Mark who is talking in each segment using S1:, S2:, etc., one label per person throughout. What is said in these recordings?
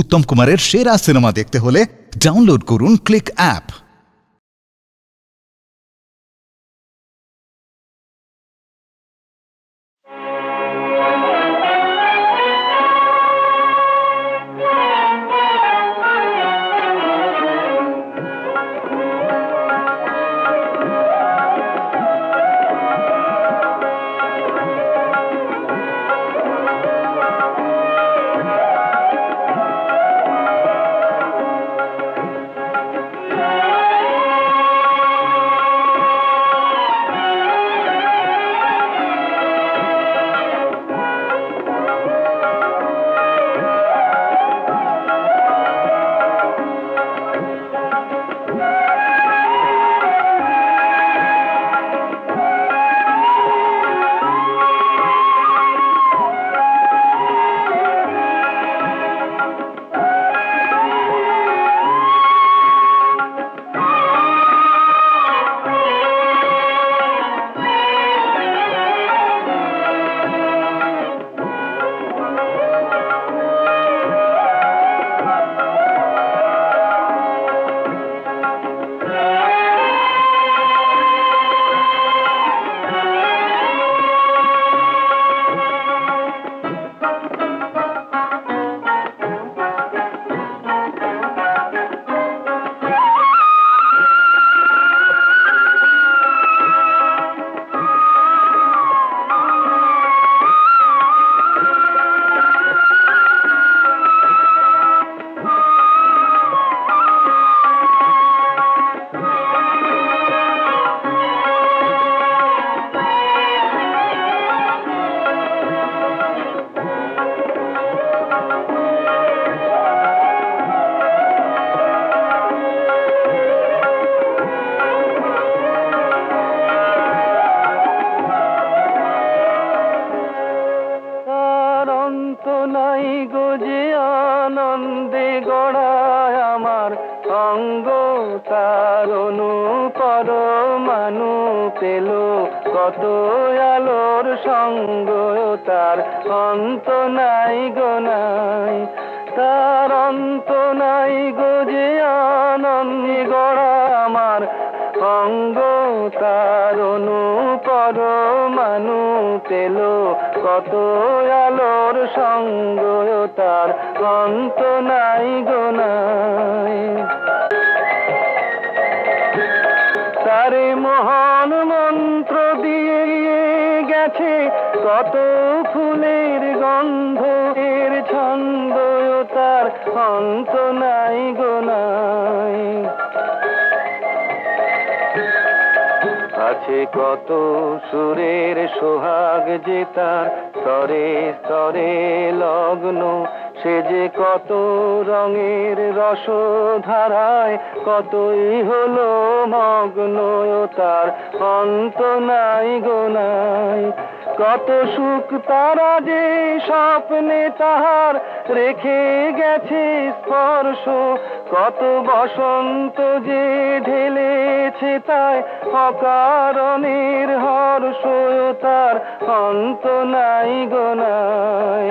S1: উত্তম কুমারের সেরা সিনেমা দেখতে হলে ডাউনলোড করুন ক্লিক অ্যাপ।
S2: কত সুরের সোহাগ যে তার স্তরে স্তরে লগ্ন, সে যে কত রঙের রসধারায় কতই হলো মগ্ন, তার অন্ত নাই গো নাই। কত সুখ তারা যে স্বপ্নে তাহার রেখে গেছে স্পর্শ, কত বসন্ত যে ঢেলেছে তাই অকারণের হর্ষ, তার অন্ত নাই গো নাই।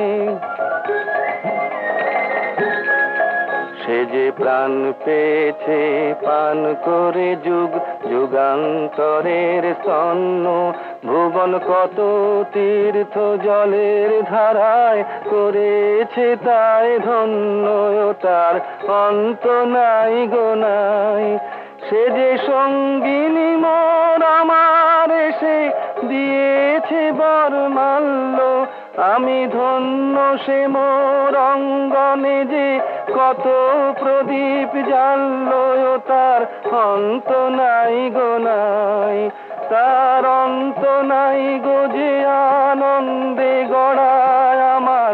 S2: সে যে প্রাণ পেয়েছে পান করে যুগ যুগান্তরের স্তন্য, ভুবন কত তীর্থ জলের ধারায় করেছে তাই ধন্য, তার অন্ত নাই গো নাই। সে যে সঙ্গিনী মোর আমার এসে দিয়েছে বরমাল্য, আমি ধন্য সে মোর অঙ্গনে যে কত প্রদীপ জ্বাললো, তার অন্ত নাই গো নাই। তার অন্ত নাই গো যে আনন্দে গড়ায় আমার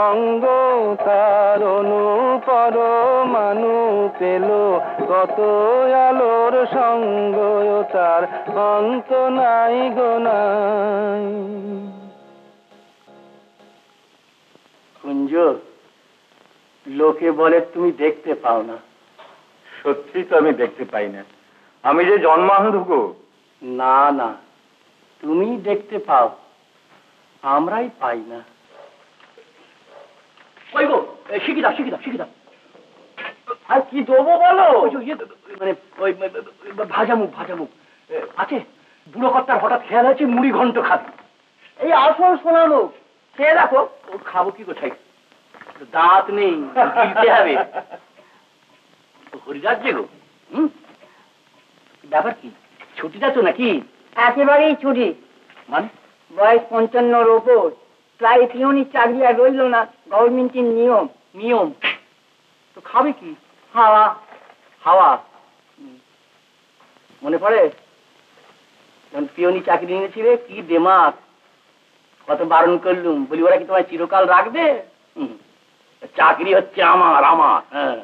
S2: অঙ্গ, তার অনুপর মানু পেল কত আলোর সঙ্গ, তার অন্ত নাই গো নাই।
S3: কুঞ্জ, লোকে বলে তুমি দেখতে পাও না।
S4: সত্যি তো আমি দেখতে পাই না, আমি যে জন্মান্ধ গো।
S3: না না, তুমি দেখতে পাও, আমরাই পাই না। ওই গো, শিখি দাও শিখি দাও শিখি দাও। আর কি দেবো বলো? মানে ওই ভাজা মুখ আছে। বুড়ো কর্তার হঠাৎ খেয়াল হয়েছে মুড়ি ঘন্ট খাবি। এই আসল সোনা মুখ খেয়ে দেখো। খাবো কি কোথায়, দাঁত নেই, গিলতে হবে। হরিদাস যে গো, ব্যাপার কি? ছুটি যাচ্ছ নাকি?
S5: একেবারেই ছুটি।
S3: মানে
S5: বয়স 55-র ওপর, প্রায় পিওনির চাকরি আর রইল না। গভর্নমেন্টের নিয়ম।
S3: নিয়ম তো খাবে কি?
S5: হাওয়া।
S3: হাওয়া। মনে পড়ে যখন পিওনি চাকরি নিয়েছিলে, কি দেমাক, কত বারণ করলুম, বলি ওরা কি তোমায় চিরকাল রাখবে? চাকরি হচ্ছে আমার আমার। হ্যাঁ,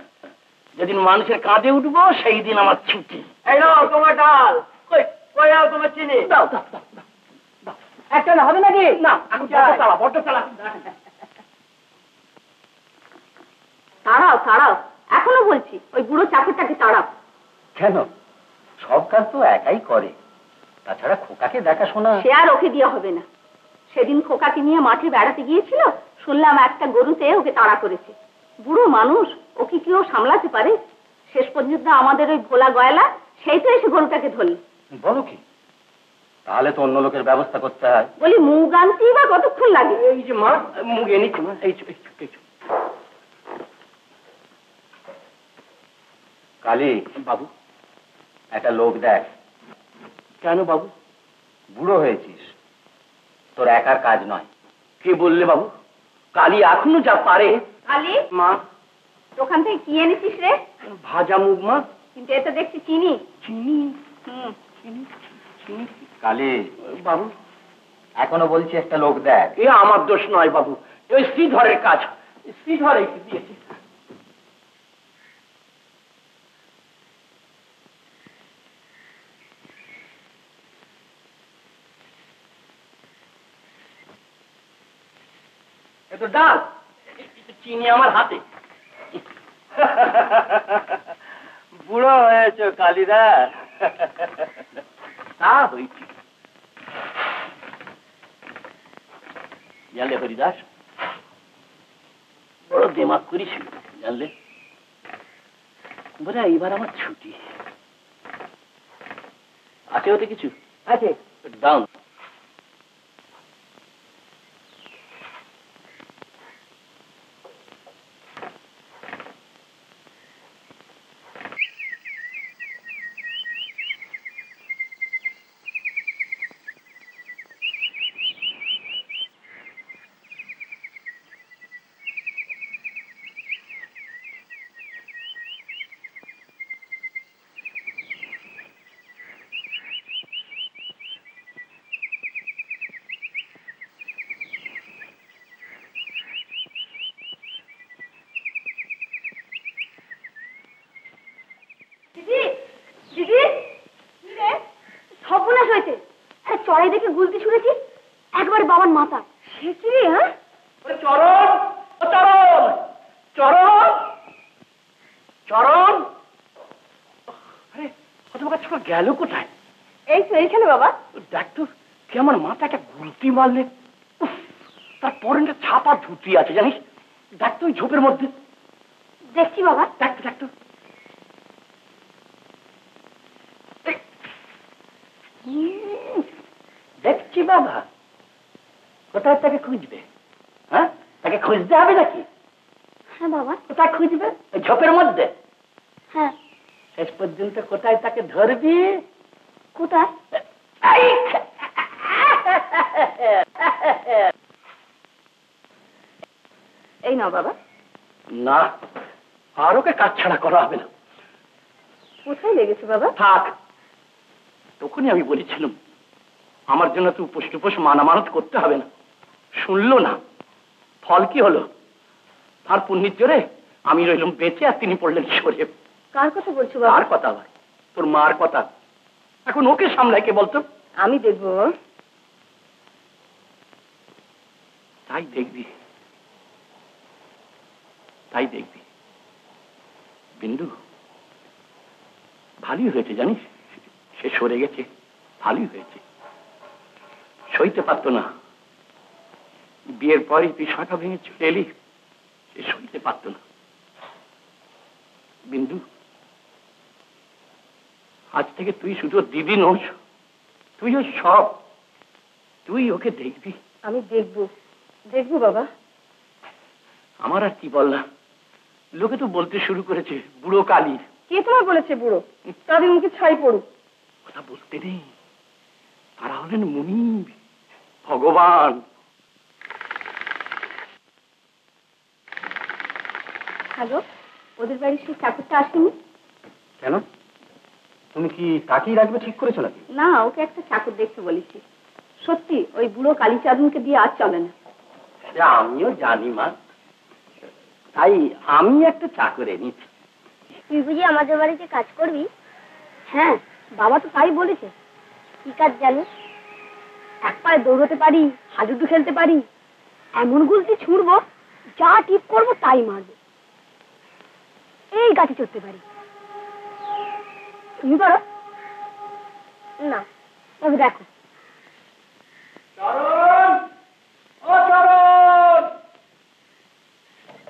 S3: যেদিন মানুষের কাঁধে উঠবো সেই দিন আমার ছুটি।
S5: এই নাও তোমার ডাল। কই নাও তোমার চিনি।
S3: দাও দাও দাও দাও।
S5: একটা না হবে নাকি?
S3: না, এখন বড্ড চালা।
S5: তাড়াও তাড়াও, এখনো বলছি ওই বুড়ো চাকরটাকে তাড়াও।
S3: কেন? সব কাজ তো একাই করে, তাছাড়া খোকাকে দেখাশোনা।
S5: সে আর ওকে দেওয়া হবে না। সেদিন খোকাকে নিয়ে মাঠে বেড়াতে গিয়েছিল, শুনলাম একটা গরুতে ওকে তাড়া করেছে। বুড়ো মানুষ, ওকে কি ও সামলাতে পারে? শেষ পর্যন্ত আমাদের ওই ভোলা গয়লা সেই তো এসে গরুটাকে ধরল।
S3: বলো কি? তাহলে তো অন্য লোকের ব্যবস্থা করতে হয়।
S5: বলি মুগ আনতেই বা কতক্ষণ লাগে?
S3: এই যে মা, মুখ এনেছি মা। এই কালী বাবু, একটা লোক দেখ। কেন বাবু? বুড়ো হয়েছিস, তোর একার কাজ নয়। কে বললে বাবু? কালী এখনো যা পারে।
S5: কালি
S3: মা,
S5: দোকান থেকে কি এনেছিস রে?
S3: ভাজা মুগ মা।
S5: কিন্তু এতে দেখছি চিনি।
S3: চিনি?
S5: চিনি।
S3: চিনি?
S4: কালী
S3: বাবু,
S4: এখনো বলছি একটা লোক দেখ।
S3: এ আমার দোষ নয় বাবু, ওই শ্রীধরের কাজ। শ্রীধর দিয়েছে। এত ডাল, চিনি আমার হাতে।
S4: বুড়ো হয়েছে কালীদা।
S3: তা হয়েছি। জানলে হরিদাস, বড় দেমাক করিস জানলে। বলে এইবার আমার ছুটি আছে। ওতে কিছু
S5: আছে।
S3: ডাউন।
S5: দিদি দিদি, সর্বনাশ হয়েছে। চড়াই দেখে গুলতি ছুঁড়েছি একবার বাবার মাথা। সে কি রে? হ্যাঁ,
S3: চরণ, চরণ, চরণ, চরণ। আরে হতভাগা ছোট গেল কোথায়?
S5: এই তো এইখানে বাবা।
S3: দেখ তো, কে আমার মাথা একটা গুলতি মারলে। তার পরনে ছাপা ধুতি আছে জানিস। দেখ তো ওই ঝোপের মধ্যে।
S5: দেখছি বাবা।
S3: দেখ তো, দেখ তো। দেখছি বাবা। কোথায় তাকে খুঁজবে? হ্যাঁ, তাকে খুঁজতে হবে নাকি?
S5: হ্যাঁ বাবা।
S3: কোথায় খুঁজবে? ওই ঝোপের মধ্যে।
S5: হ্যাঁ।
S3: শেষ পর্যন্ত কোথায় তাকে ধরবি?
S5: কোথায়? এই নাও বাবা।
S3: না, আর ওকে কাজ ছাড়া করা হবে না।
S5: কোথায় লেগেছে বাবা?
S3: থাক, তখনই আমি বলেছিলাম আমার জন্য তুই উপোস টুপোস মানামানত করতে হবে না। শুনলো না। ফল কি হলো? তার পুণ্যের জোরে আমি রইলাম বেঁচে, আর তিনি পড়লেন সরে।
S5: কার কথা বলছো বাবা?
S3: আর কথা আবার তোর মার কথা। এখন ওকে সামলাই কে বলতো?
S5: আমি দেখবো।
S3: তাই দেখবি, তাই দেখবি। বিন্দু, ভালোই হয়েছে জানিস, সে সরে গেছে। ভালোই হয়েছে। সইতে পারতো না। বিয়ের পরই তুই শাঁখা ভেঙে চলে এলি। সে সইতে পারত না। বিন্দু, আজ থেকে তুই শুধু দিদি নোস, তুই ওর সব, তুই ওকে দেখবি।
S5: আমি দেখবো, দেখবো বাবা।
S3: আমার আর কি বললাম, লোকে তো বলতে শুরু করেছে বুড়ো কালী।
S5: কে তোমার বলেছে বুড়ো? তাদের মুখে ছাই পড়ুক।
S3: কথা বলতে নেই, তারা হলেন মুনির, ভগবান।
S5: হ্যালো, ওদের বাড়ির সেই চাকরটা আসেনি?
S3: কেন, তুমি কি তাকেই রাখবে ঠিক করেছো নাকি?
S5: না, ওকে একটা চাকর দেখতে বলেছি। সত্যি ওই বুড়ো কালীচাঁদনকে দিয়ে আর চলে না।
S3: আমিও জানি মা, তাই আমি একটা চাকর এনেছি।
S5: তুই বুঝি আমাদের বাড়িতে কাজ করবি? হ্যাঁ, বাবা তো তাই বলেছে। কি কাজ জানিস? এক পায়ে দৌড়তে পারি, হাডুডু খেলতে পারি, এমন গুলতি ছুঁড়বো যা টিপ করবো তাই মারবো, এই গাছে চড়তে পারি। তুমি পারো না? তবে দেখো।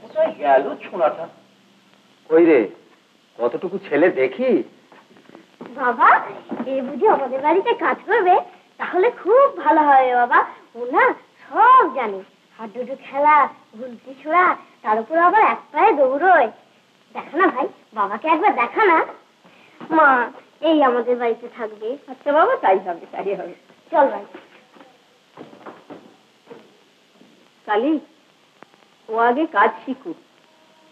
S3: কোথায় গেল ছোড়াটা?
S4: ওই রে, কতটুকু ছেলে দেখি।
S5: বাবা, এ বুঝি আমাদের বাড়িতে কাজ করবে? তাহলে খুব ভালো হবে বাবা। ও না সব জানে, হাডুডু খেলা, গুলতি ছোড়া, তার উপর আবার এক পায়ে দৌড়য়। দেখা না ভাই, বাবাকে একবার দেখা না। মা, এই আমাদের বাড়িতে থাকবে। আচ্ছা বাবা, তাই হবে, তাই হবে। চল ভাই। কালী, ও আগে কাজ শিখুক,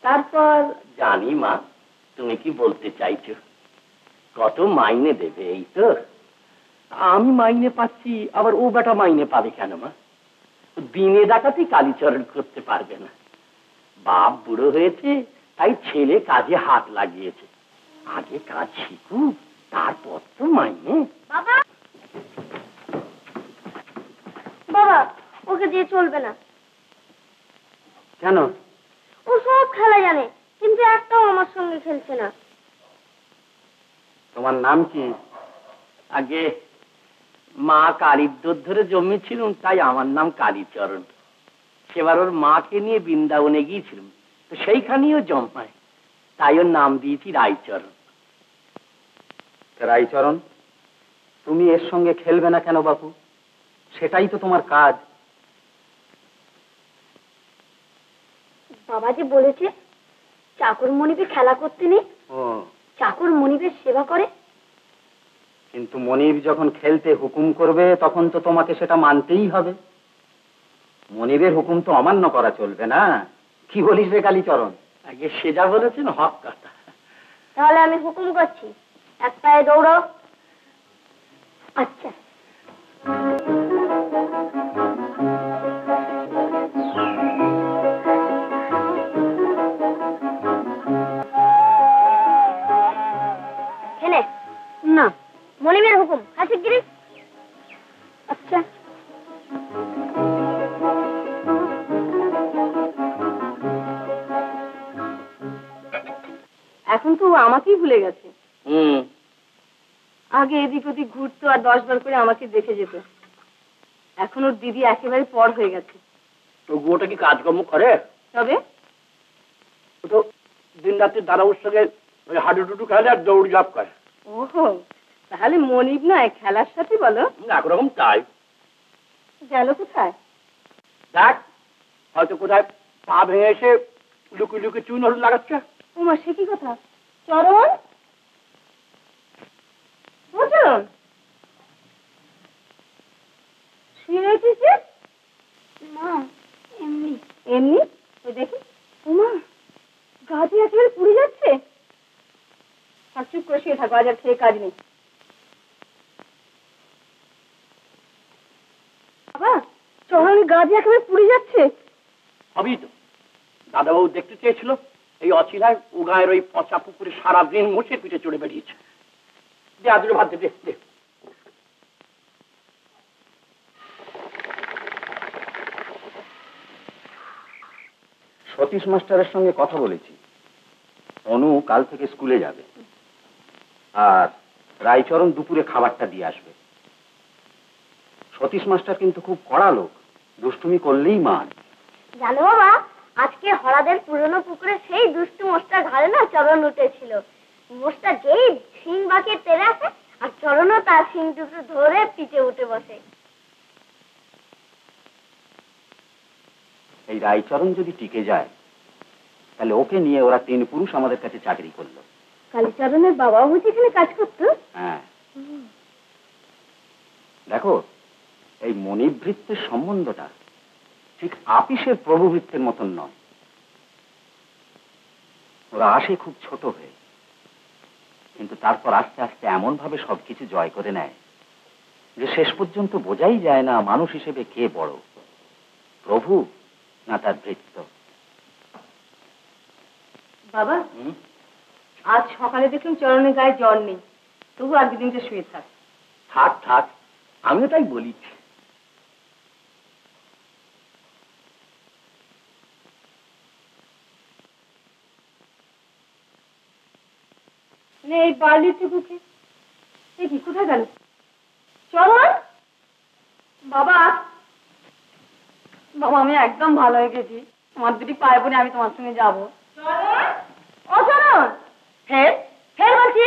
S5: তারপর।
S3: জানি মা, তুমি কি বলতে চাইছো। কত মাইনে দেবে এই তো? আমি মাইনে পাচ্ছি, আবার ও বেটা মাইনে পাবে কেন মা? দিনে ডাকাতি কালীচরণ করতে পারবে না। বাপ বুড়ো হয়েছে, তাই ছেলে কাজে হাত লাগিয়েছে। আগে কাজ শিখুক, তারপর তো মাইনে।
S5: বাবা, বাবা, ওকে দিয়ে চলবে না।
S3: কেন?
S5: ও সব খেলা জানে, কিন্তু একটাও আমার সঙ্গে খেলছে না।
S3: তোমার নাম কি? আগে মা কালীর দুধ ধরে জন্মেছিলাম, তাই আমার নাম কালীচরণ। সেবার ওর মাকে নিয়ে বৃন্দাবনে গিয়েছিলাম, তো সেইখানেও জন্মায়, তাই ওর নাম দিয়েছি রায়চরণ।
S4: রাইচরণ, তুমি এর সঙ্গে খেলবে না কেন বাপু? সেটাই তো তোমার কাজ।
S5: বাবা যে বলেছে চাকর মনিবে খেলা করতে নেই,
S4: ও,
S5: চাকর মনিবের সেবা করে।
S4: কিন্তু মনিব যখন খেলতে হুকুম করবে তখন তো তোমাকে সেটা মানতেই হবে। মনিবের হুকুম তো অমান্য করা চলবে না। কি বলিস রে কালীচরণ?
S3: আগে সে যা বলেছেন হক কথা।
S5: তাহলে আমি হুকুম করছি, এক পায়ে দৌড়ো। আচ্ছা। খেলে না, মনিবের হুকুম আছে গিরি। আচ্ছা। এখন তো আমাকেই ভুলে গেছে। আগে এদিক ওদিক ঘুরতো আর 10 বার করে আমাকে দেখে যেত। এখন ওর দিদি একেবারে পর হয়ে গেছে।
S3: তো গুয়োটা কি কাজকর্ম করে?
S5: তবে
S3: ও তো দিন রাত্রি দাদাবুর সঙ্গে ওই হাডুডুডু খেলে আর দৌড় ঝাঁপ করে।
S5: ওহো, তাহলে মনিব নয় খেলার সাথে বলো।
S3: একরকম তাই।
S5: গেল কোথায়?
S3: দেখ, হয়তো কোথায় পা ভেঙে এসে লুকিয়ে লুকিয়ে চুন হলুদ লাগাচ্ছে।
S5: তোমার সে কি কথা? চরণ, ও চরণ, শুয়ে রয়েছিস যে? মা, এমনি এমনি। ওই দেখি, ওমা, গা দিয়ে একেবারে পুড়ে যাচ্ছে। আর চুপ করে শুয়ে থাকো, আজ আর খেয়ে কাজ নেই। বাবা, চরণ গা দিয়ে একেবারে পুড়ে যাচ্ছে।
S3: হবেই তো, দাদাবাবু দেখতে চেয়েছিল এই অচিরায় ও গায়ের ওই পচা পুকুরে সারাদিন মোষের পিঠে চড়ে বেরিয়েছে। দে আদুরে ভাত দে, দে।
S4: সতীশ মাস্টারের সঙ্গে কথা বলেছি। অনু কাল থেকে স্কুলে যাবে, আর রায়চরণ দুপুরে খাবারটা দিয়ে আসবে। সতীশ মাস্টার কিন্তু খুব কড়া লোক, দুষ্টুমি করলেই মান।
S5: জানো বাবা, আজকে হরাদের পুরনো পুকুরে সেই দুষ্টু মোষটা ঘাড়ে না চরণ উঠেছিল। মোষটা যেই শিং বাঁকিয়ে তেড়ে আসে আর চরণও তার শিং দুটো ধরে পিঠে উঠে বসে।
S4: এই রায়চরণ যদি টিকে যায় তাহলে ওকে নিয়ে ওরা 3 পুরুষ আমাদের কাছে চাকরি করলো।
S5: কালীচরণের বাবাও বুঝি এখানে কাজ করতো?
S4: হ্যাঁ, দেখো এই মণিবৃত্তের সম্বন্ধটা ঠিক আপিসের প্রভুবৃত্তের মতন নয়। ওরা আসে খুব ছোট হয়ে, কিন্তু তারপর আস্তে আস্তে এমন ভাবে সবকিছু জয় করে নেয় যে শেষ পর্যন্ত বোঝাই যায় না মানুষ হিসেবে কে বড়, প্রভু না তার বৃত্ত।
S5: বাবা, আজ সকালে দেখলাম চরণের গায়ে জ্বর নেই, তবু আজ দিনটা শুয়ে থাক।
S3: থাক থাক, আমিও তাই বলি।
S5: এই বালিটুকুকে কি কোথায় গেল? চরণ, বাবা, বাবা আমি একদম ভালো হয়ে গেছি। তোমার দুটি পায়ে পড়ে আমি তোমার সঙ্গে যাবো। ও চরণ, ফের ফের বলছি।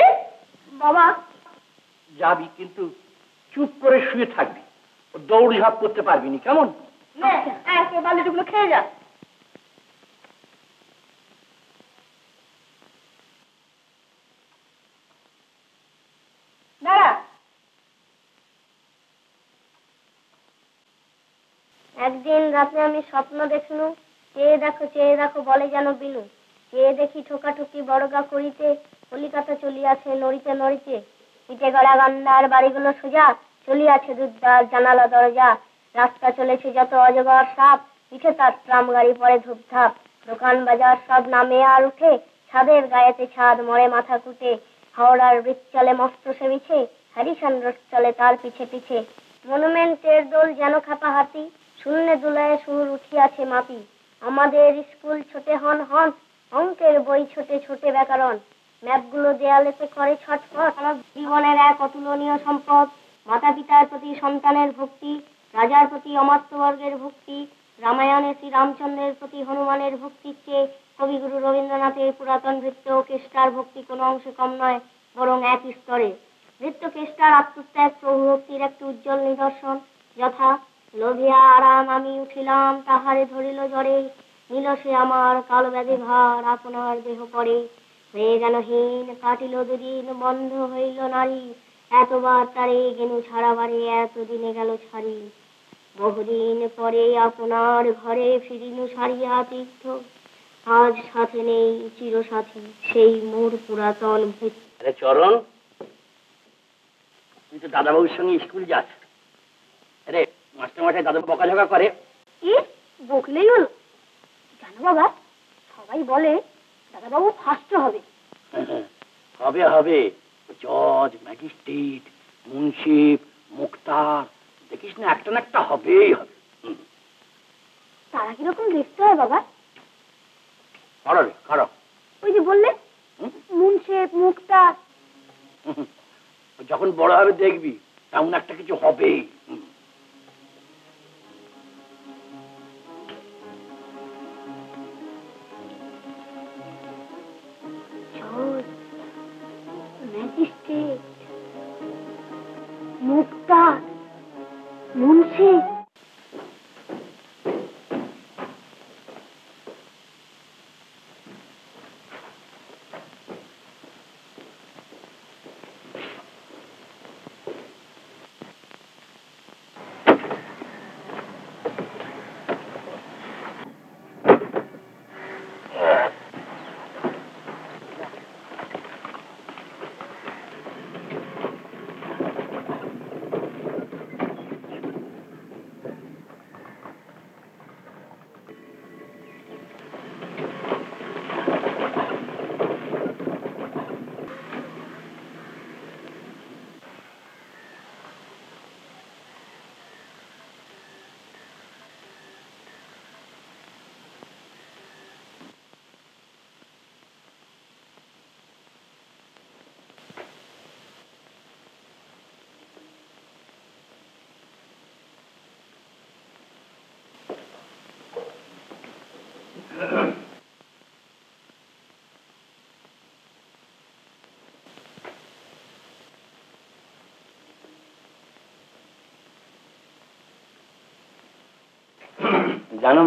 S5: বাবা
S3: যাবি, কিন্তু চুপ করে শুয়ে থাকবি, দৌড় ঝাঁপ করতে পারবি না, কেমন?
S5: বালিটুকুলো খেয়ে যা। একদিন রাতে আমি স্বপ্ন দেখনু, চেয়ে দেখো বলে যেন বিনু। চেয়ে দেখি ঠোকাঠুকি বড়গা করিতে, কলিকাতা চলিয়াছে নড়িতে নড়িতে। পিঠে গড়া গান্ডার বাড়িগুলো সোজা, চলিয়াছে দুধদার জানালা দরজা। রাস্তা চলেছে যত অজগর সাপ, পিঠে তার ট্রাম গাড়ি পড়ে ধূপধাপ। দোকান বাজার সব নামে আর উঠে, ছাদের গায়েতে ছাদ মরে মাথা কুটে। হাওড়ার ব্রিজ চলে মস্ত সেবিছে, হ্যারিসন রোড চলে তার পিছে পিছে। মনুমেন্টের দোল যেন খাপা হাতি, শূন্যে দুলায় সুর উঠিয়াছে মাপি। আমাদের স্কুল ছোটে হন হন, অঙ্কের বই ছোটে ছোটে ব্যাকরণ। ম্যাপগুলো দেয়ালেতে করে ছটফট। আমার জীবনের এক অতুলনীয় সম্পদ, মাতা পিতার প্রতি সন্তানের ভক্তি, রাজার প্রতি অমাত্যবর্গের ভক্তি। রামায়ণে শ্রীরামচন্দ্রের প্রতি হনুমানের ভক্তির চেয়ে কবিগুরু রবীন্দ্রনাথের পুরাতন নৃত্য ও কেষ্টার ভক্তি কোনো অংশে কম নয়, বরং এক স্তরে। নৃত্য কেষ্টার আত্মত্যাগ প্রভু ভক্তির একটি উজ্জ্বল নিদর্শন। যথা লোভিয়া আরাম আমি উঠিলাম, তাহারে ধরিল জ্বরে, নিল সে আমার কাল ব্যাধি ভার, আপনার দেহ পরে। হয়ে গেল হীন, কাটিল দুদিন, বন্ধ হইল নারী, এতবার তারে গেনু ছাড়াবারে, এতদিনে গেল ছাড়ি। বহুদিন পরে আপনার ঘরে ফিরিনু সারিয়া তীর্থ, আজ সাথে নেই চিরসাথী সেই মোর পুরাতন ভৃত্য।
S3: আরে চরণ, তুই তো দাদাবাবুর সঙ্গে স্কুল যাস। আরে মাস্টার মাথায় দাদা বকাঝকা করে।
S5: কি বকলেই হলো? জানো বাবা, সবাই বলে দাদাবাবু ফার্স্ট হবে।
S3: হবে হবে, জজ, ম্যাজিস্ট্রেট, মুন্সিপ, মুক্তার, দেখিস না একটা না একটা হবেই হবে।
S5: তারা কিরকম দেখতে হয় বাবা?
S3: খাড়ো রে খাড়ো।
S5: ওই যে বললে মুন্সেফ মুক্তার।
S3: যখন বড় হবে দেখবি তেমন একটা কিছু হবেই।
S5: ম্যাজিস্ট্রেট, মুক্তার, মুন্সি।
S3: জানো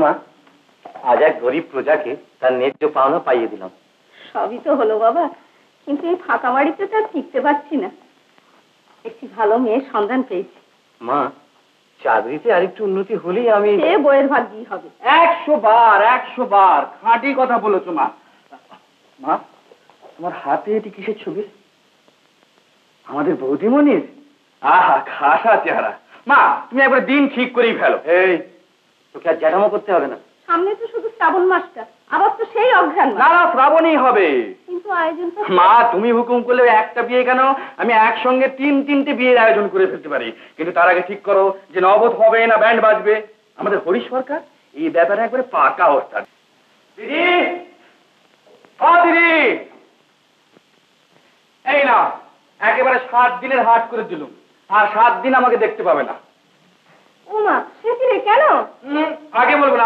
S3: মা, আজ এক গরিব প্রজাকে তার ন্যায্য পাওনা পাইয়ে দিলাম।
S5: সবই তো হলো বাবা, কিন্তু এই ফাঁকা বাড়িতে তো আর টিকতে পারছি না। একটি ভালো মেয়ের সন্ধান পেয়েছি।
S3: মা, চাকরিতে আরেকটু উন্নতি হলেই আমি।
S5: সে বইয়ের ভাগ্যই হবে।
S3: 100 বার খাঁটি কথা বলেছো মা। মা, তোমার হাতে এটি কিসের ছবি? আমাদের বৌদিমণির। আহা, খাসা চেহারা। মা, তুমি একবার দিন ঠিক করেই ফেলো। এই, তোকে আর জ্যাঠামো করতে হবে না।
S5: সামনে তো শুধু শ্রাবণ মাসটা, আবার তো সেই অঘ্রাণ মাস।
S3: না না, শ্রাবণই হবে।
S5: কিন্তু আয়োজন তো।
S3: মা, তুমি হুকুম করলে একটা বিয়ে কেন, আমি একসঙ্গে 3-3টে বিয়ের আয়োজন করে ফেলতে পারি। কিন্তু তার আগে ঠিক করো যে নবদ হবে না ব্যান্ড বাজবে। আমাদের হরি সরকার এই ব্যাপারে একবারে পাকা ওস্তাদ। দিদি, ও দিদি, এই না, একেবারে 7 দিনের হাট করে দিলুম, আর 7 দিন আমাকে দেখতে পাবে না।
S5: ও মা, সে কি রে, কেন?
S3: আগে বলবো না,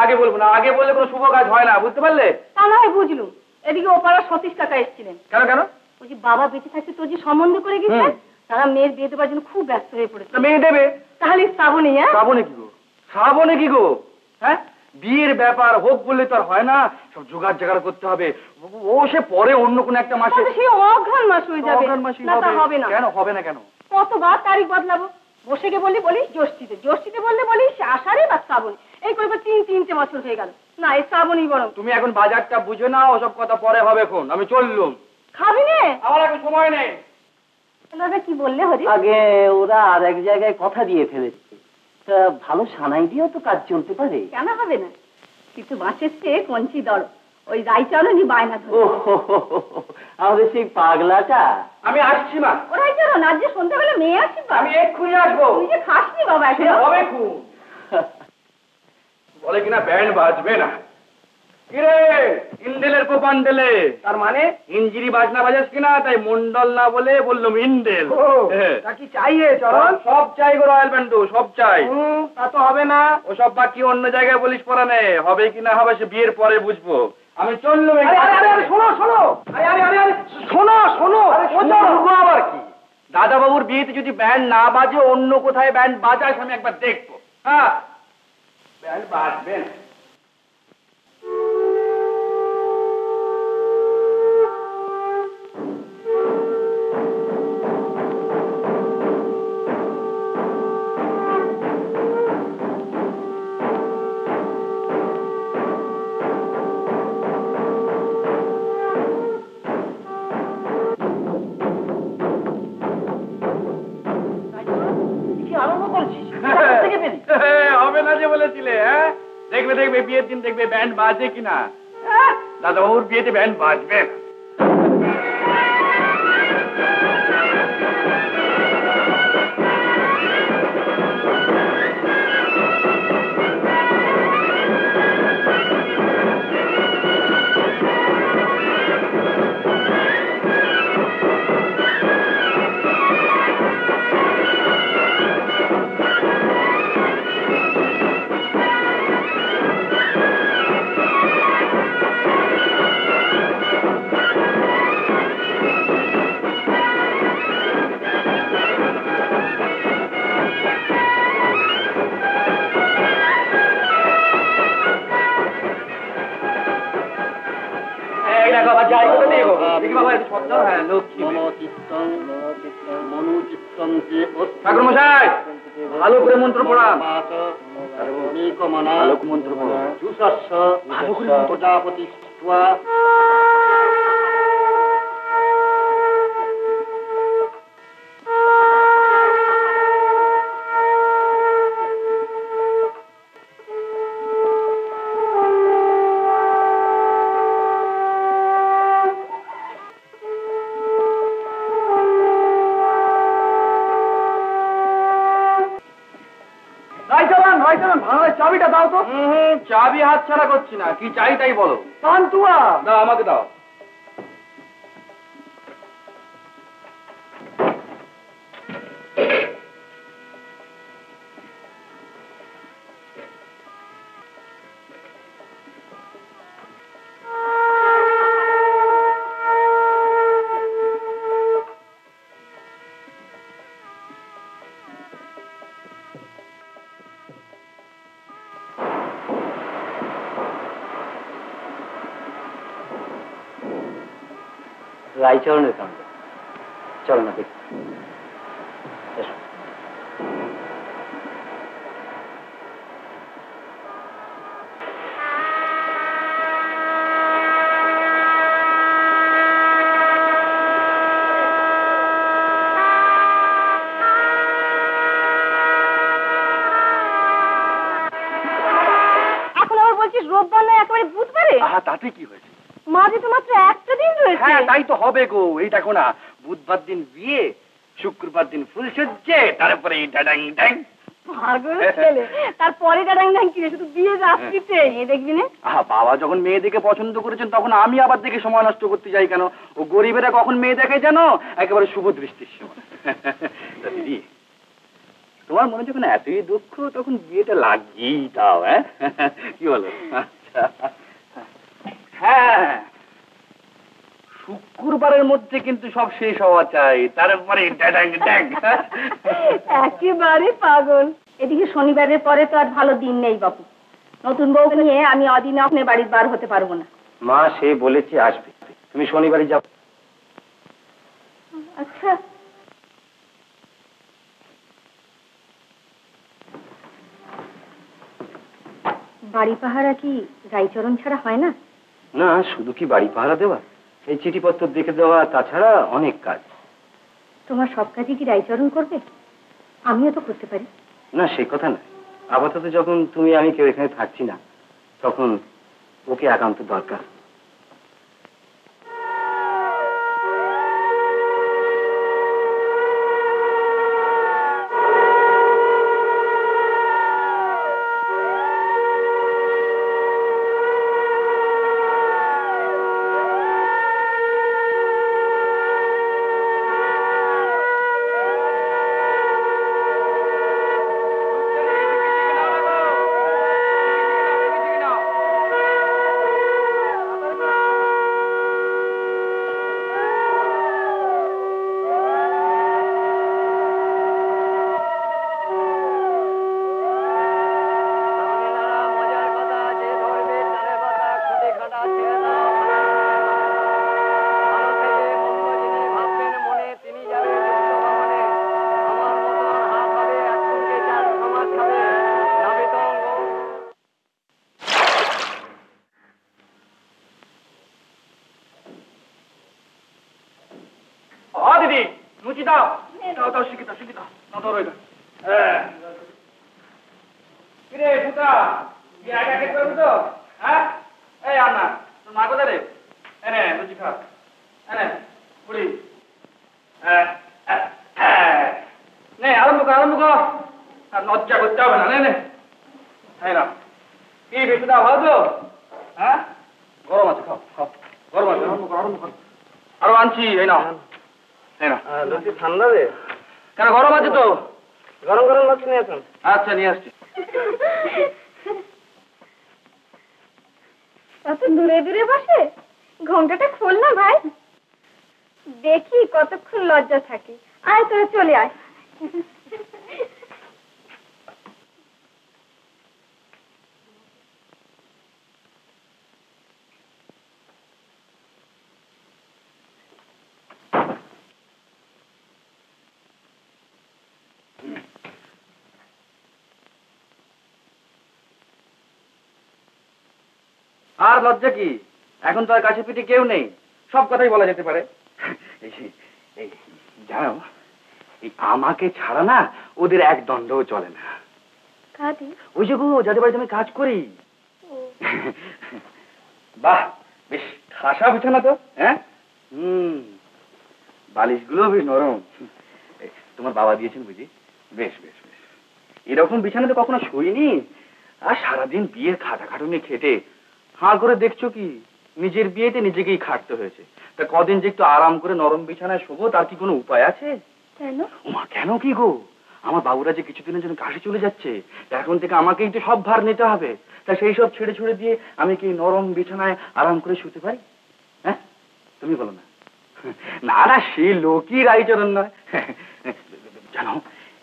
S3: আগে বললে কোনো শুভ কাজ হয় না, বুঝতে পারলে?
S5: তা না হয় বুঝলুম। এদিকে ওপাড়া সতীশ কাকা এসেছিলেন।
S3: কেন কেন?
S5: ওই যে বাবা বেঁচে থাকতে তোর যে সম্বন্ধ করে গেছেন, তারা মেয়ের বিয়ে দেবার জন্য খুব ব্যস্ত হয়ে পড়েছে।
S3: মেয়ে দেবে?
S5: তাহলে শ্রাবণী। হ্যাঁ,
S3: শ্রাবণে কি গো? শ্রাবণে কি গো? হ্যাঁ, বিয়ের ব্যাপার হোক বললে তো আর হয় না, সব জোগাড় জাগাড় করতে হবে। ও সে পরে অন্য কোন একটা মাসে।
S5: সেই অঘ্রাণ মাস হয়ে যাবে।
S3: অঘ্রাণ মাসই
S5: না, তা হবে না।
S3: কেন হবে না কেন?
S5: কতবার তারিখ বদলাবো? বসেকে বললি বলিস জ্যৈষ্ঠীতে বললে বলিস আষাঢ়ে বা শ্রাবণী। এই করে 3-3টে বছর হয়ে গেল। না, এই শ্রাবণী বরং।
S3: তুমি এখন বাজারটা বুঝে নাও, ওসব কথা পরে হবে। এখন আমি চললুম।
S5: খাবি নে?
S3: আমার এখন সময় নেই।
S5: দাদা কি বললে হরি?
S2: আগে ওরা আর এক জায়গায় কথা দিয়ে ফেলেছে, তা ভালো সানাই দিয়েও তো কাজ চলতে পারে।
S5: কেন হবে না? কিন্তু বাঁশের চেয়ে কঞ্চি দর। ওই রাইচরণই বায়না ধরে।
S2: আমাদের সেই পাগলাটা।
S3: আমি আসছি মা।
S5: ও রাইচরণ, আজ যে সন্ধ্যাবেলা মেয়ে আসি।
S3: আমি এক্ষুনি আসবো।
S5: তুই যে খাসনি বাবা
S3: সে
S5: এখন।
S3: হবে খুব। বলে কিনা ব্যান্ড বাজবে না। কিরে, ইন্ডেলের পোপান্ডেলে, তার মানে ইঞ্জিরি বাজনা বাজাস কিনা, তাই মন্ডল না বলে বললাম ইন্ডেল। তা কি চাইয়ে চরণ? সব চাই গো রয়্যাল ব্যান্ডু, সব চাই। তা তো হবে না, ওসব বাকি অন্য জায়গায় বলিস পরানে। হবে কি না হবে সে বিয়ের পরে বুঝবো। আমি চললুম। শোনো শোনো, শোনো আবার কি? দাদা বাবুর বিয়েতে যদি ব্যান্ড না বাজে, অন্য কোথায় ব্যান্ড বাজাস আমি একবার দেখবো। হ্যাঁ, ব্যান্ড বাজবে না। হবে না যে বলেছিলে? হ্যাঁ, দেখবে বিয়ের দিন দেখবে ব্যান্ড বাজে কিনা। দাদা বাবুর বিয়েতে ব্যান্ড বাজবে না। ঠাকুরমশাই, ভালো করে মন্ত্র পড়ান। ভালো মন্ত্র পড়ান।
S2: প্রজাপতি
S3: চাবিটা দাও তো। চাবি হাত ছাড়া করছি না, কি চাই তাই বলো। পান্তুয়া দাও, আমাকে দাও। রাইচরণের কাণ্ড। চলো না দেখি। এসো।
S5: রোববার নয় একেবারে বুধবারে?
S3: তাতে কি হয়েছে?
S5: মাঝে তো মাত্র একটা দিন রয়েছে।
S3: হ্যাঁ তাই তো হবে গো। এই দেখো না, বুধবার দিন বিয়ে, শুক্রবার দিন ফুলসজ্জে, তারপরে ডাডাং ডাং।
S5: পাগল ছেলে, তারপরে ডাডাং ডাং কি রে, শুধু বিয়ে রাত্রিতে দেখবি না?
S3: বাবা যখন মেয়ে দেখে পছন্দ করেছেন তখন আমি আবার দেখে সময় নষ্ট করতে যাই কেন? ও গরিবেরা কখন মেয়ে দেখে জানো? একেবারে শুভ দৃষ্টির সময়। তা দিদি, তোমার মনে যখন এতই দুঃখ তখন বিয়েটা লাগিয়েই দাও। হ্যাঁ কি বলো? আচ্ছা হ্যাঁ, শুক্রবারের মধ্যে কিন্তু সব শেষ হওয়া চাই, তারপরে ড্যাডাং ড্যাং।
S5: একেবারে পাগল। এদিকে শনিবারের পরে তো আর ভালো দিন নেই বাপু। নতুন বউকে নিয়ে আমি অদিনে আপনার বাড়ির বার হতে পারবো না।
S3: মা সে বলেছে আসবে, তুমি শনিবারে যাও।
S5: আচ্ছা বাড়ি পাহারা কি রাইচরণ ছাড়া হয় না?
S3: না, শুধু কি বাড়ি পাহারা দেওয়া, এই চিঠিপত্র দেখে দেওয়া, তাছাড়া অনেক কাজ।
S5: তোমার সব কাজই কি রাইচরণ করবে? আমিও তো করতে পারি।
S3: না সে কথা না, আপাতত যখন তুমি আমি কেউ এখানে থাকছি না তখন ওকে একান্ত দরকার। দিদি লুচি দাও, দাও দাও, শিখি দাও, শিখি দাও, দাও দাও রইল। কিরে ভুতা, কি একা খেতে পারবি তো? হ্যাঁ এই আন্না, তোর মা কোথায় রে? এনে লুচি খা, এনে বুড়ি। নে আরম্ভ কর, আরম্ভ কর, আর লজ্জা করতে হবে না। নে নে এই না, কি বেশি দাও, ভালো তো? হ্যাঁ গরম আছে, খাও খাও, গরম আছে, আরম্ভ কর, আরম্ভ কর। আরো আনছি, এই না লুচি ঠান্ডা রে, কেন গরম আছে তো? গরম গরম লুচি নিয়ে আসুন। আচ্ছা নিয়ে আসছি।
S5: কত দূরে দূরে বসে, ঘোমটাটা খোল না ভাই, দেখি কতক্ষণ লজ্জা থাকে। আয় তোরা চলে আয়।
S3: আর লজ্জা কি, এখন তো আর কাছে পিঠে কেউ নেই, সব কথাই বলা যেতে পারে। এই জানো, এই আমাকে ছাড়া না ওদের এক দণ্ডও চলে না। ওই যে গো, যাদের বাড়িতে আমি কাজ করি। বাহ, বেশ খাসা বিছানা তো। হ্যাঁ বালিশগুলো বেশ নরম, তোমার বাবা দিয়েছেন বুঝি? বেশ বেশ বেশ, এরকম বিছানা তো কখনো শুইনি। আর সারাদিন বিয়ের খাটাখাটুনি খেটে হাঁ করে দেখছো কি, নিজের বিয়েতে নিজেকেই খাটতে হয়েছে। তা কদিন যে একটু আরাম করে নরম বিছানায় শোবো, তার কি কোনো উপায় আছে?
S5: কেন?
S3: ওমা কেন কি গো, আমার বাবুরা যে কিছুদিনের জন্য কাশি চলে যাচ্ছে, এখন থেকে আমাকেই তো সব ভার নিতে হবে। তা সেই সব ছেড়ে ছুড়ে দিয়ে আমি কি নরম বিছানায় আরাম করে শুতে পারি? হ্যাঁ তুমি বলো না। না না, সে লোকই রাইচরণ নয়। জানো,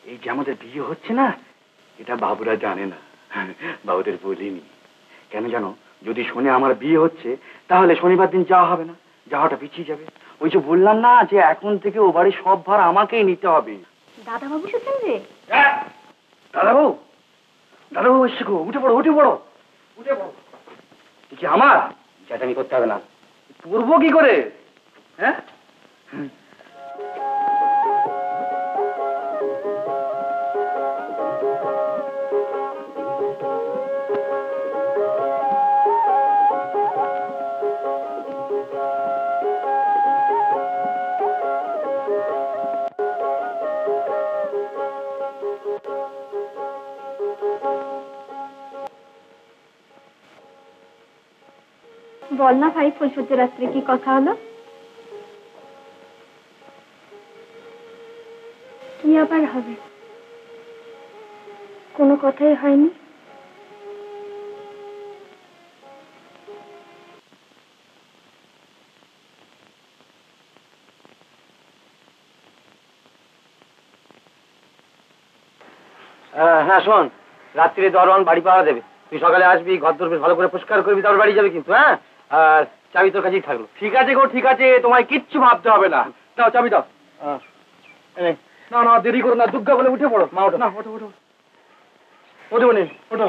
S3: এই যে আমাদের বিয়ে হচ্ছে না, এটা বাবুরা জানে না, বাবুদের বলিনি। কেন জানো, যদি শোনে আমার বিয়ে হচ্ছে তাহলে শনিবার দিন যাওয়া হবে না, যাওয়াটা পিছিয়ে যাবে। ওই যে বললাম না যে এখন থেকে ও বাড়ির সব ভার আমাকেই নিতে হবে।
S5: দাদাবাবু এসেছেন যে?
S3: দাদাবাবু, দাদাবাবু এসছে গো, উঠে পড়ো উঠে পড়ো উঠে পড়ো। কি আমার চ্যাটামি করতে হবে না, করবো কি করে? হ্যাঁ,
S5: বল না ভাই, ফুলসজ্জ রাত্রে কি কথা হলো? কি আবার হবে? কোনো কথাই হয়নি।
S3: হ্যাঁ শোন, রাত্রিরে দরওয়ান বাড়ি পাওয়া দেবে, তুই সকালে আসবি, ঘর দর বেশ ভালো করে পরিষ্কার করবি, তারপর বাড়ি যাবে কিন্তু। হ্যাঁ, আর চাবি তোর কাছেই থাকলো। ঠিক আছে গো, ঠিক আছে, তোমায় কিচ্ছু ভাবতে হবে না। দাও চাবি দাও। না না, দেরি করো না, দুর্গা বলে উঠে পড়ো। মা ওঠো না, ওঠো ওঠো ওঠো নি ওঠো।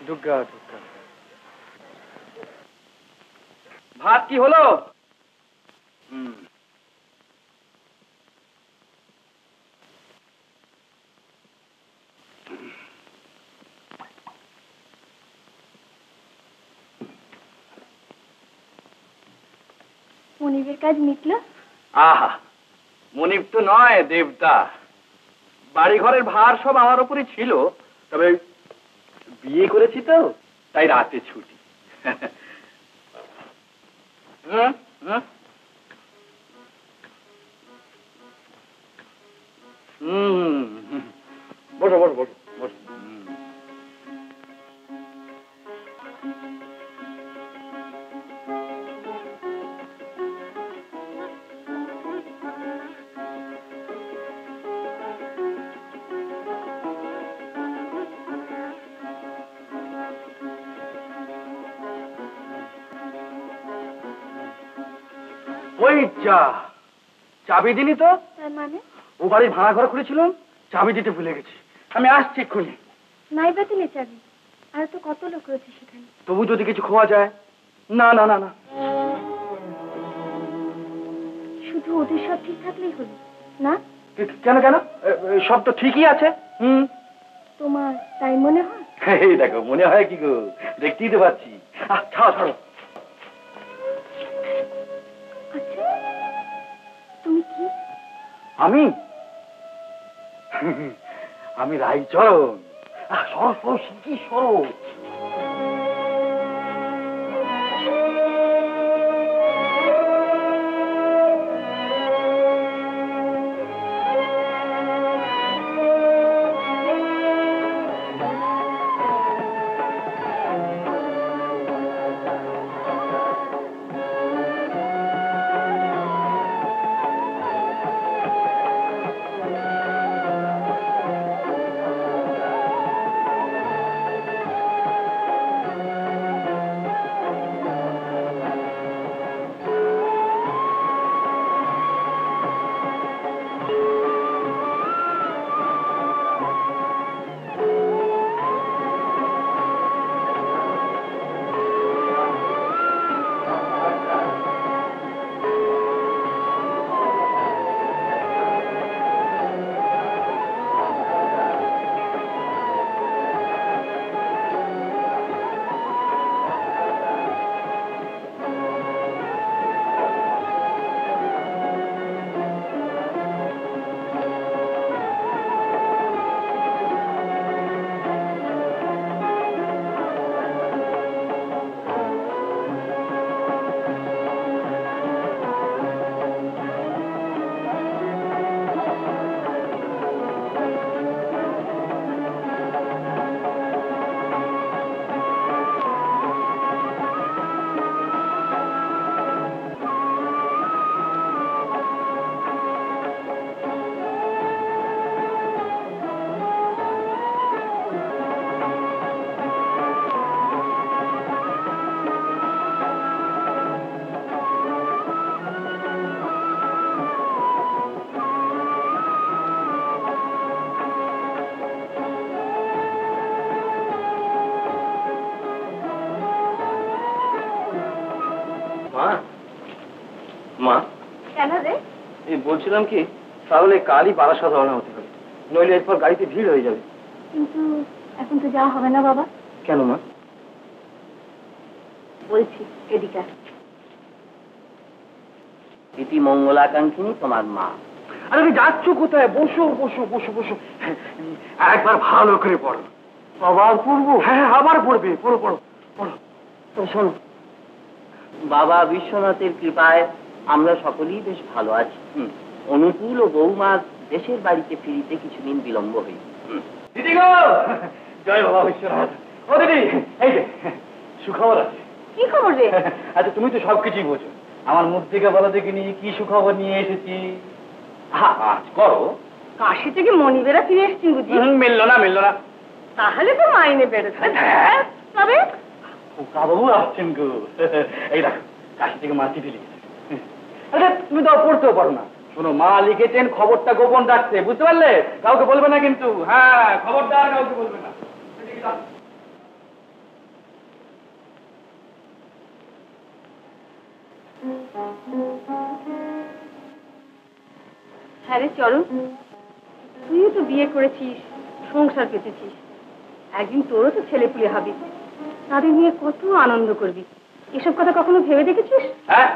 S3: দুর্গা দুর্গা। ভাত কি হলো?
S5: মনিবের কাজ মিটলো?
S3: আহা, মনিব তো নয়, দেবতা। বাড়ি ঘরের ভার সব আমার উপরই ছিল, তবে বিয়ে করেছি তো, তাই রাতে ছুটি। হুম হুম হুম, বসো বসো বসো বসো। ওই যা, চাবি দিলি তো?
S5: তার মানে?
S3: ও বাড়ির ভাড়া ঘর খুলেছিলাম, চাবি দিতে ভুলে গেছি। আমি আসছি এক্ষুনি।
S5: নাই বা দিলে চাবি? আর তো কত লোক রয়েছে সেখানে।
S3: তবু যদি কিছু খোয়া যায়। না না না না,
S5: শুধু ওদের সব ঠিক থাকলেই হলো না?
S3: কেন কেন, সব তো ঠিকই আছে।
S5: তোমার তাই মনে হয়?
S3: এই দেখো, মনে হয় কি গো, দেখতেই তো পাচ্ছি। ছাড়ো ছাড়ো।
S5: আচ্ছা, তুমি কি?
S3: আমি আমি রাইচরণ। সরো সরো, শিগগির সরো। বলছিলাম কি, তাহলে কালই বারাসাত রওনা হতে হবে, নইলে এরপর গাড়িতে ভিড় হয়ে যাবে।
S5: কিন্তু এখন তো যাওয়া হবে না বাবা।
S3: কেন মা?
S5: বলছি, এদিকে
S2: ইতি মঙ্গলাকাঙ্ক্ষিনী তোমার মা।
S3: আরে তুমি যাচ্ছ কোথায়? বসো বসো বসো বসো, একবার ভালো করে পড়ো।
S2: আবার পড়বো?
S3: হ্যাঁ, আবার পড়বে, পড়ো পড়ো পড়ো।
S2: তো শোনো, বাবা বিশ্বনাথের কৃপায় আমরা সকলেই বেশ ভালো আছি। অনুকূল ও বৌমা দেশের বাড়িতে ফিরিতে কিছুদিন বিলম্ব হইল।
S3: দিদি গো, জয় বাবা বিশ্বনাথ। ও দিদি, এই যে সুখবর আছে।
S5: কি খবর রে?
S3: আচ্ছা, তুমি তো সবকিছুই বোঝো, আমার মুখ থেকে বলো দেখিনি কি সুখবর নিয়ে এসেছি। আজ করো।
S5: কাশি থেকে মনিবেরা ফিরে এসেছেন বুঝি?
S3: মিললো না, মিললো না।
S5: তাহলে তো মাইনে বেড়েছে। তবে
S3: খোকাবাবু আসছেন গো। এই দেখো, কাশি থেকে মা চিঠি লিখেছে। আরে তুমি তো পড়তেও পারো না। শোনো, মা লিখেছেন খবরটা গোপন রাখতে, বুঝতে পারলে? কাউকে বলবে না কিন্তু। হ্যাঁ, খবরদার কাউকে বলবে না।
S5: হ্যাঁ রে চরণ, তুইও তো বিয়ে করেছিস, সংসার পেতেছিস, একদিন তোরও তো ছেলে পুলে হবে, তাদের নিয়ে কত আনন্দ করবি। এসব কথা কখনো ভেবে দেখেছিস?
S3: হ্যাঁ,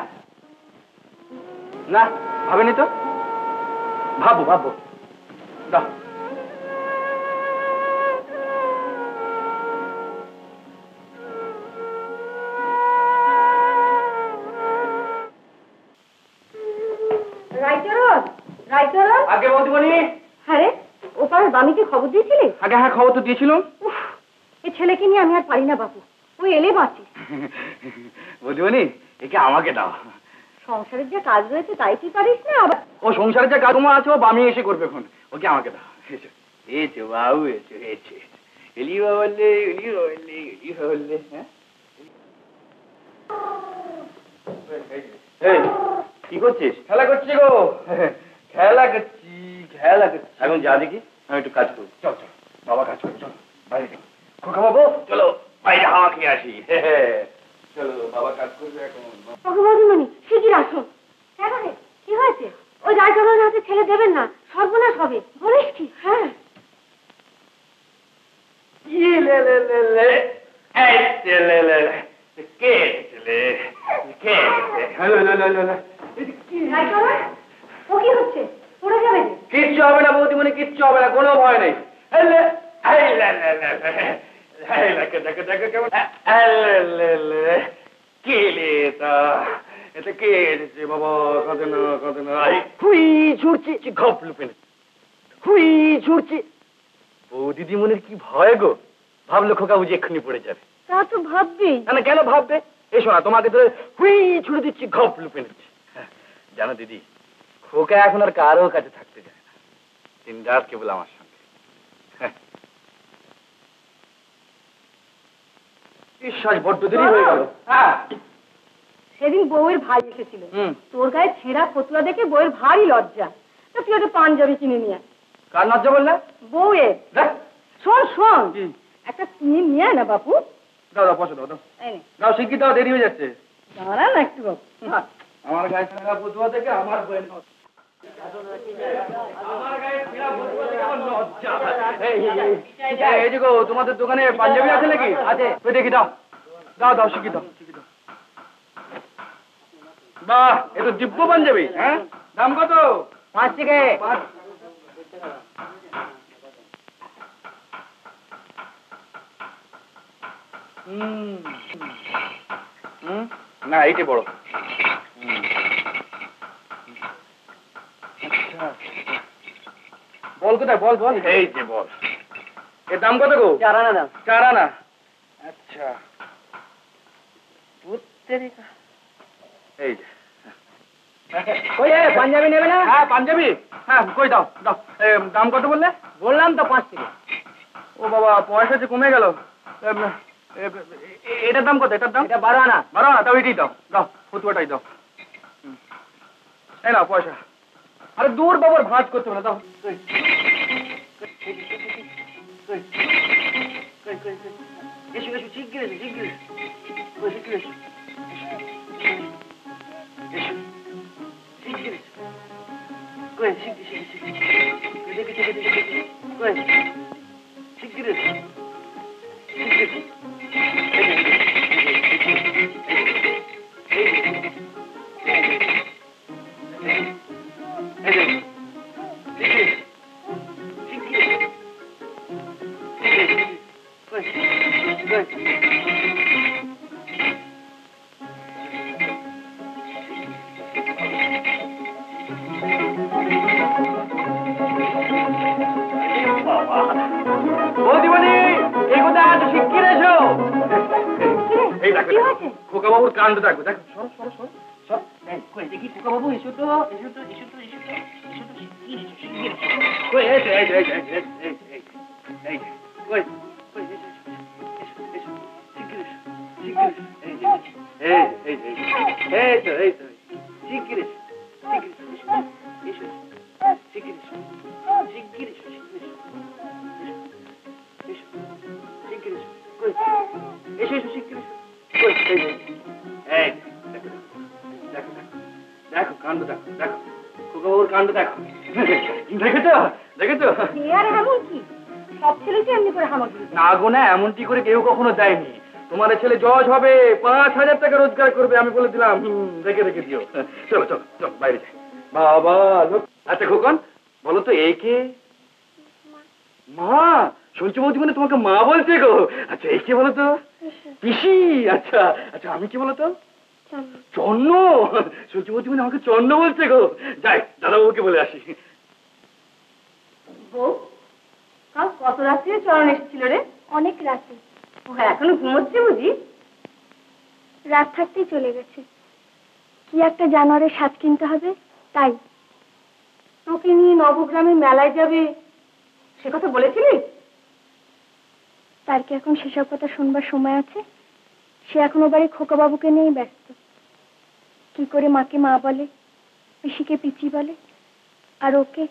S3: না ভাবেনি তো। ভাবো ভাবো। দাও।
S5: রাইচরণ, রাইচরণ।
S3: আগে বৌদিমণি।
S5: হ্যাঁ রে, ওপারের বামিকে খবর দিয়েছিলি?
S3: আগে হ্যাঁ, খবর তো দিয়েছিলাম।
S5: উফ, এই ছেলেকে নিয়ে আমি আর পারি না বাবু, ওই এলে বাঁচি।
S3: বৌদিমণি, একে আমাকে দাও।
S5: সংসারের যে কাজ রয়েছে তাই তুই পারিস না আবার?
S3: ও সংসারে যে কাজমা আছে ও বামি এসে করবে এখন, ওকে আমাকে দাও। এসো এসো বাবু, এসো এসো। এলি বললে, এলি বললে, এলি বললে। হ্যাঁ, এই কি করছিস? খেলা করছি গো। খেলা করছি, খেলা করছি। এখন যা দেখি, আমি একটু কাজ করি। চল চল, বাবা কাজ করি, চলো বাইরে চলো। খোকা বাবু, চলো বাইরে হাওয়া খেয়ে আসি। চলো, বাবা কাজ করবে এখন।
S5: ভগবানী, শিগগির আসো। কেন রে, কি হয়েছে? ওই রাইচরণের হাতে ছেলে দেবেন না, সর্বনাশ হবে। বলিস কি? হ্যাঁ।
S3: লে লে লে লে, এই লে লে লে, কে লে, কে লে লে লে লে।
S5: রাইচরণ, ও কি হচ্ছে? পড়ে যাবে যে।
S3: কিচ্ছু হবে না বৌদিমণি, কিচ্ছু হবে না, কোনো ভয় নেই। এই লে, এই লে লে লে, এই দেখো দেখো দেখো কেমন। লে লে, কে লে তা, এটা কে এসেছে বাবা? কাঁদে না, কাঁদে না। হুই ছুটছি, ঘপ লুপে না, হুই ছুটছি। বৌদিদিমণির কি ভয় গো, ভাবলো খোকা বুঝি এক্ষুনি পড়ে যাবে।
S5: তা তো ভাববেই।
S3: না না, কেন ভাববে? এসো না, তোমাকে ধরে হুই ছুড়ে দিচ্ছি, ঘপ লুপে নিচ্ছি। জানো দিদি, খোকা এখন আর কারো কাছে থাকতে যায় না, দিনরাত কেবল আমার সঙ্গে। বিশ্বাস বড্ড দেরি হয়ে গেল। হ্যাঁ,
S5: সেদিন বউয়ের ভাই এসেছিল, তোর গায়ে ছেঁড়া ফতুয়া দেখে বউয়ের ভারী লজ্জা। তা তুই একটা পাঞ্জাবি কিনে নিয়ে আয়।
S3: কার লজ্জা বললে?
S5: বউয়ের। শোন শোন, একটা কিনে নিয়ে আয় না বাপু।
S3: দাও দাও, পয়সা দাও, দাও
S5: এই নে।
S3: দাও, শিগগির দাও, দেরি হয়ে যাচ্ছে।
S5: দাঁড়া না একটু বাবু।
S3: আমার গায়ে ছেঁড়া ফতুয়া থেকে আমার বউয়ের লজ্জা। আমার গায়ে ছেঁড়া ফতুয়া থেকে আমার লজ্জা। এই যে গো, তোমাদের দোকানে পাঞ্জাবি আছে নাকি? আছে। ওই দেখি, দাও দাও দাও, শিগগির দাও, শিগগির দাও। বাহ, এ তো দিব্য পাঞ্জাবি। হ্যাঁ, দাম কত?
S2: 5 টাকা।
S3: 5। না, এইটাই বড়। বল কোথায়? বল বল। এই যে বল। এর দাম কত গো?
S2: 4 আনা দাম।
S3: 4 আনা। আচ্ছা, এই যে।
S2: কই পাঞ্জাবি নেবে না?
S3: হ্যাঁ, পাঞ্জাবি। হ্যাঁ, কই দাও দাও। দাম কত বললে?
S2: বললাম তো 5 টাকা।
S3: ও বাবা, পয়সা যে কমে গেল। এটার দাম কত? এটার দাম?
S2: এটা 12 আনা।
S3: 12 আনা। তাও এটাই দাও, দাও, ফতুয়াটাই দাও। এই নাও পয়সা। আরে দূর বাবার, ভাঁজ করতে হবে না, দাও। এসো এসো, শিগগির এসো, শিগগির এসো, শিগগির এসো, এসো, শিগগির এসো। শিগগির এসো, শিগগির এসো। খোকাবাবুর কাণ্ড দেখো, দেখো, সরো সরো সরো সর। দেখি খোকাবাবু, এসো তো, এসো তো, এসো তো, এসো তো, এসো তো, শিগগির এসো, শিগগির এসো। কই, এই যে, এই যে, এই যে, এই যে, এই যে, কই, কই, এসো, এসো, এসো, শিগগির এসো, শিগগির এসো, এই যে, এই যে, এই তো, এই তো, শিগগির এসো, শিগগির এসো, এসো, শিগগির এসো, শিগগির এসো, শিগগির এসো, এসো, শিগগির এসো, কই, এসো, এসো, শিগগির এসো, কই, এই যে, এই দেখো, দেখো, দেখো, কাণ্ড দেখো, দেখো, খোকাবাবুর কাণ্ড দেখো, দেখেছো, দেখেছো?
S5: আর এমন কি সব ছেলেকে এমনি করে হামাগুড়ি দেয়?
S3: না গো না, এমনটি করে কেউ কখনো দেয়নি। তোমার ছেলে জজ হবে, 5,000 টাকা রোজগার করবে, আমি বলে দিলাম। রেখে রেখে দিও। চলো চলো চলো, বাইরে যাই। বাবা লোক। আচ্ছা খোকন, বলো তো এই কে? মা, শুনছো বৌদি, মানে তোমাকে মা বলছে গো। আচ্ছা এই কে বলো তো? পিসি। আচ্ছা আচ্ছা, আমি কি বলো তো? চন্ন। শুনছো বৌদি, মানে আমাকে চন্ন বলছে গো। যাই, দাদাবাবুকে বলে আসি।
S5: বউ, কাল কত রাত্রে চরণ এসেছিল রে? অনেক রাতে। ও এখনো ঘুমোচ্ছে বুঝি? রাত থাকতেই চলে গেছে। কি একটা জানোয়ারের সাজ কিনতে হবে, তাই। তোকে নিয়ে নবগ্রামে মেলায় যাবে, সে কথা বলেছিলি? তার কি এখন সেসব কথা শুনবার সময় আছে? সে এখন ও বাড়ি খোকাবাবুকে নিয়েই ব্যস্ত। কি করে মাকে মা বলে, পিসিকে পিচি বলে, আর ওকে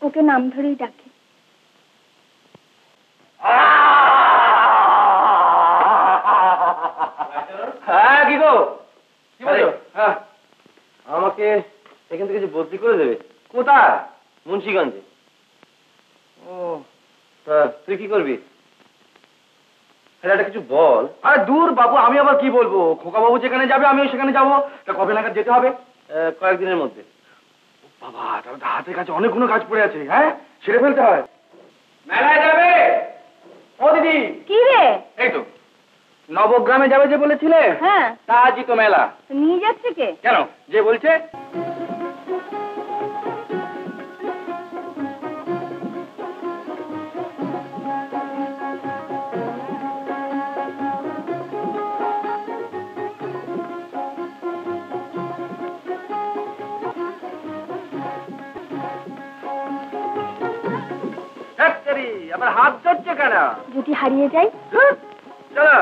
S5: ওকে নাম ধরেই ডাকে।
S3: হ্যাঁ কি গো, কি বলো? হ্যাঁ, আমাকে এখান থেকে যে বদলি করে দেবে। কোথায়? মুন্সিগঞ্জে। ও তা তুই কি করবি? একটা কিছু বল। আরে দূর বাবু, আমি আবার কি বলবো? খোকা বাবু যেখানে যাবে আমিও সেখানে যাবো। তা কবে নাগাদ যেতে হবে? কয়েকদিনের মধ্যে। বাবা, তাহলে হাতের কাছে অনেকগুলো কাজ পড়ে আছে। হ্যাঁ, সেরে ফেলতে হয়। মেলায় যাবে? ও দিদি।
S5: কি রে?
S3: এই তো নবগ্রামে যাবে যে বলেছিলে।
S5: হ্যাঁ,
S3: তা আজই তো মেলা।
S5: নিয়ে যাচ্ছে কে?
S3: কেন, যে বলছে। আবার হাত ধরছে কেন?
S5: যদি হারিয়ে যাই?
S3: চলো।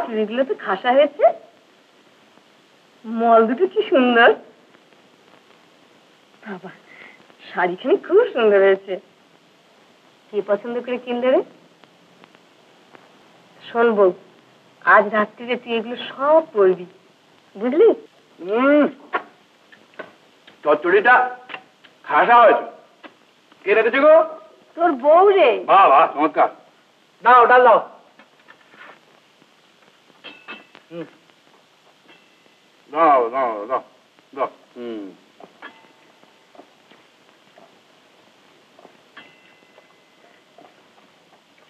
S5: চুড়িগুলো তো খাসা হয়েছে, মল দুটো কি সুন্দর। বাবা, শাড়িখানি খুব সুন্দর হয়েছে। কে পছন্দ করে কিনলে রে? শোন বউ, আজ রাত্রিরে তুই এগুলো সব পরবি, বুঝলি?
S3: চচ্চড়িটা খাসা হয়েছে। কে রেখেছে গো?
S5: তোর বউ রে।
S3: বাহ বাহ, চমৎকার। দাও, ডাল দাও। দাও দাও দাও দাও।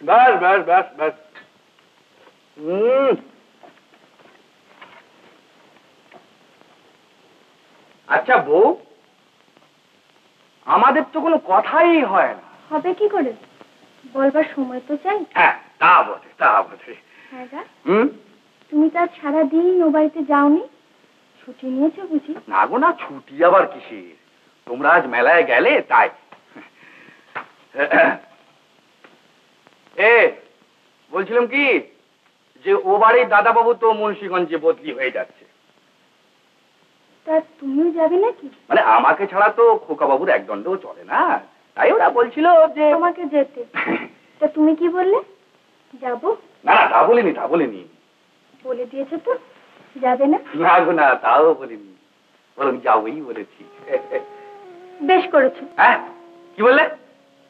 S3: ব্যাস ব্যাস ব্যাস ব্যাস। আচ্ছা বউ, আমাদের তো কোনো কথাই হয় না।
S5: হবে কি করে? বলবার সময় তো চাই।
S3: হ্যাঁ, তা বটে তা বটে।
S5: হ্যাঁ গা, তুমি তো আজ সারাদিন ও বাড়িতে যাওনি, ছুটি নিয়েছো বুঝি?
S3: না গো না, ছুটি আবার কিসের, তোমরা আজ মেলায় গেলে তাই। বলছিলাম কি যে ও বাড়ির দাদাবাবু তো মুন্সিগঞ্জে বদলি হয়ে যাচ্ছে।
S5: তা তুমিও যাবে নাকি?
S3: মানে আমাকে ছাড়া তো খোকা বাবুর এক দণ্ডও চলে না, তাই ওরা বলছিল যে
S5: তোমাকে যেতে। তা তুমি কি বললে? যাবো?
S3: না না, তা বলিনি তা বলিনি।
S5: বলে দিয়েছো তো যাবে না?
S3: না গো না, তাও বলিনি, বরং যাবই বলেছি।
S5: বেশ করেছো।
S3: হ্যাঁ, কি বললে?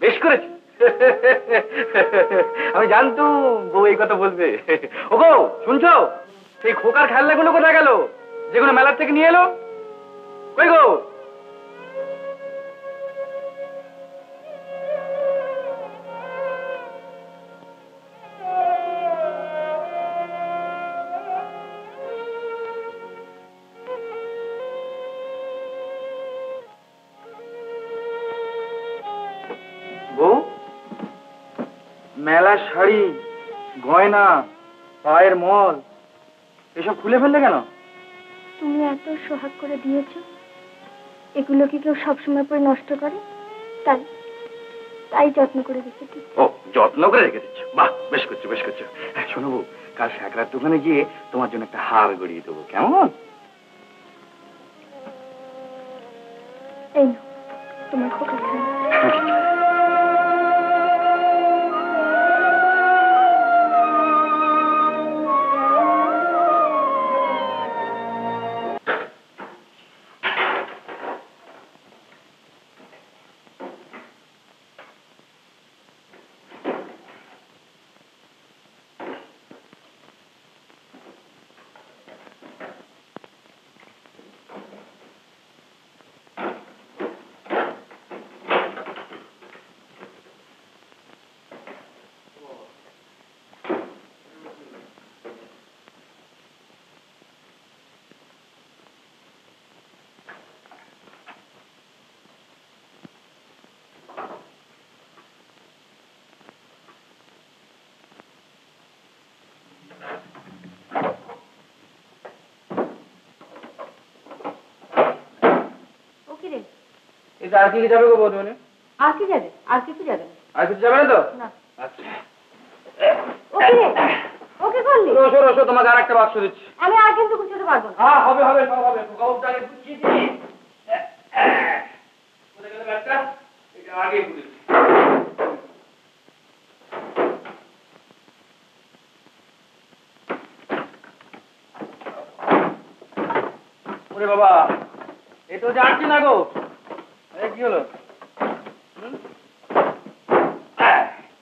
S3: বেশ করেছি। আমি জানতুম বউ এই কথা বলবে। ও গো, শুনছো? সেই খোকার খেলনাগুলো কোথায় গেল, যেগুলো মেলার থেকে নিয়ে এলো? কই গো? বউ, মেলার শাড়ি, গয়না, পায়ের মল এসব খুলে ফেললে কেন?
S5: তুমি এত সোহাগ করে দিয়েছো, এগুলো কি কেউ সবসময় পরে নষ্ট করে? তাই তাই যত্ন করে রেখেছি।
S3: ও, যত্ন করে রেখে দিচ্ছ, বাহ, বেশ করছো বেশ করছো। হ্যাঁ শোনো বউ, কাল স্যাকরার দোকানে গিয়ে তোমার জন্য একটা হার গড়িয়ে দেবো, কেমন?
S5: এই নাও তোমার খোকার খেলনা।
S3: আর কি যাবে গো বৌদি?
S5: আর কি যাবে? আর কিছু যাবে না।
S3: আর কিছু যাবে না তো?
S5: না।
S3: আচ্ছা,
S5: ওকে করলি?
S3: রসো রসো, তোমাকে আর একটা বাক্স দিচ্ছি।
S5: আমি আর কিন্তু গুছোতে পারবো না।
S3: হ্যাঁ, হবে হবে সব হবে। খোকাবাবুকে বুঝিয়ে দিই। কোথায় গেল ব্যাগটা? এটা আগেই বুঝেছি। ওরে বাবা, এ তো যাচ্ছি না গো। কি হলো?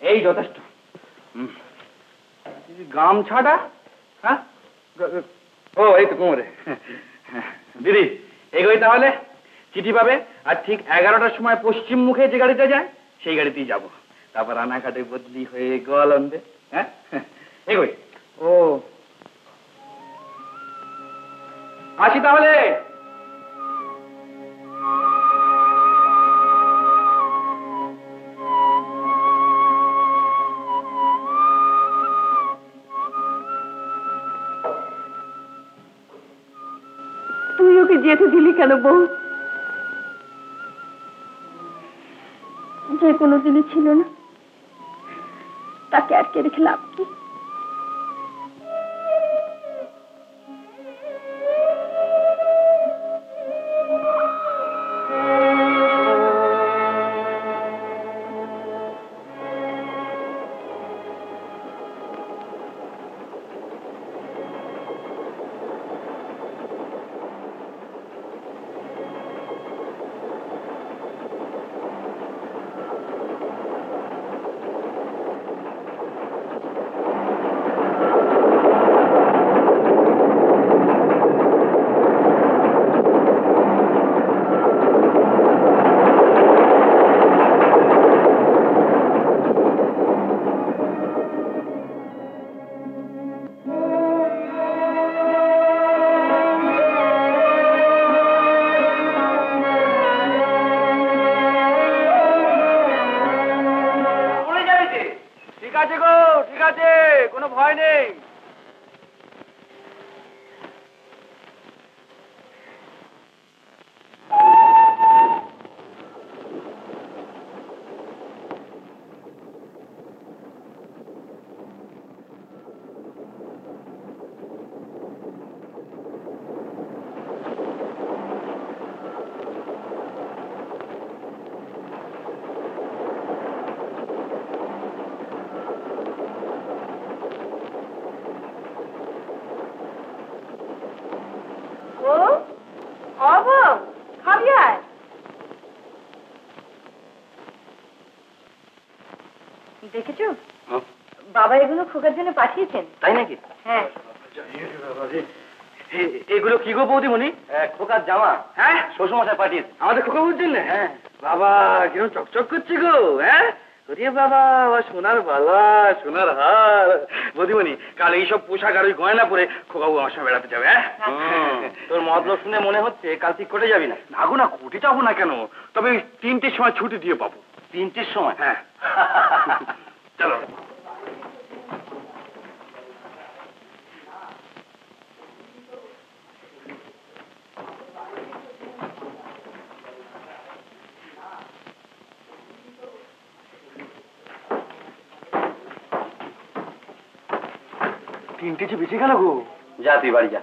S3: এই যথেষ্ট। গামছাটা? হ্যাঁ, ও এই তো কোমরে। দিদি এগোই তাহলে, চিঠি পাবে, আর ঠিক 11টার সময় পশ্চিম মুখে যে গাড়িতে যায় সেই গাড়িতেই যাব। তারপর রানাঘাটে বদলি হয়ে গোয়ালন্দে। হ্যাঁ, এগোই। ও, আসি তাহলে।
S5: তুই ওকে যেতে দিলি কেন বউ? যে কোনো দিনই ছিল না, তাকে আটকে রেখে লাভ কি?
S3: আছে গো, ঠিক আছে, কোনো ভয় নেই।
S5: দেখেছো বাবা এগুলো খোকার জন্য পাঠিয়েছেন।
S3: তাই নাকি?
S5: হ্যাঁ।
S3: এগুলো কি গো বৌদিমণি? খোকার জামা। হ্যাঁ, শ্বশুরমশাই পাঠিয়েছে আমাদের খোকা বুঝছেন। হ্যাঁ বাবা, কিরকম চকচক করছে গো। হ্যাঁ ওরে বাবা, সোনার বালা, সোনার হার। বৌদিমণি, কাল এইসব পোশাক আর ওই গয়না পরে খোকাবু আমার সঙ্গে বেড়াতে যাবে। হ্যাঁ, তোর মতলব শুনে মনে হচ্ছে কাল তুই কোটে যাবি না। নাগো না, কোটে যাবো না কেন, তবে 3টের সময় ছুটি দিয়ে পাবো। 3টের সময়? হ্যাঁ। চলো। তিনটে যে বেঁচে গেল গো। যা তুই বাড়ি যা।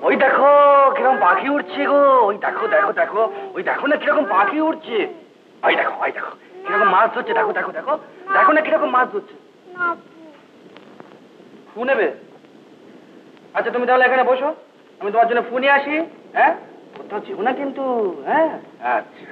S3: ওই দেখো কিরকম পাখি উঠছে গো। ওই দেখো দেখো দেখো, ওই দেখো না কিরকম পাখি উঠছে। ওই দেখো, ওই দেখো কিরকম মাছ ধরছে। দেখো দেখো দেখো, দেখো না কিরকম মাছ ধরছে। ফু নেবে? আচ্ছা তুমি তাহলে এখানে বসো, আমি তোমার জন্য ফু নিয়ে আসি। হ্যাঁ, কোথাও যেও না কিন্তু। হ্যাঁ আচ্ছা।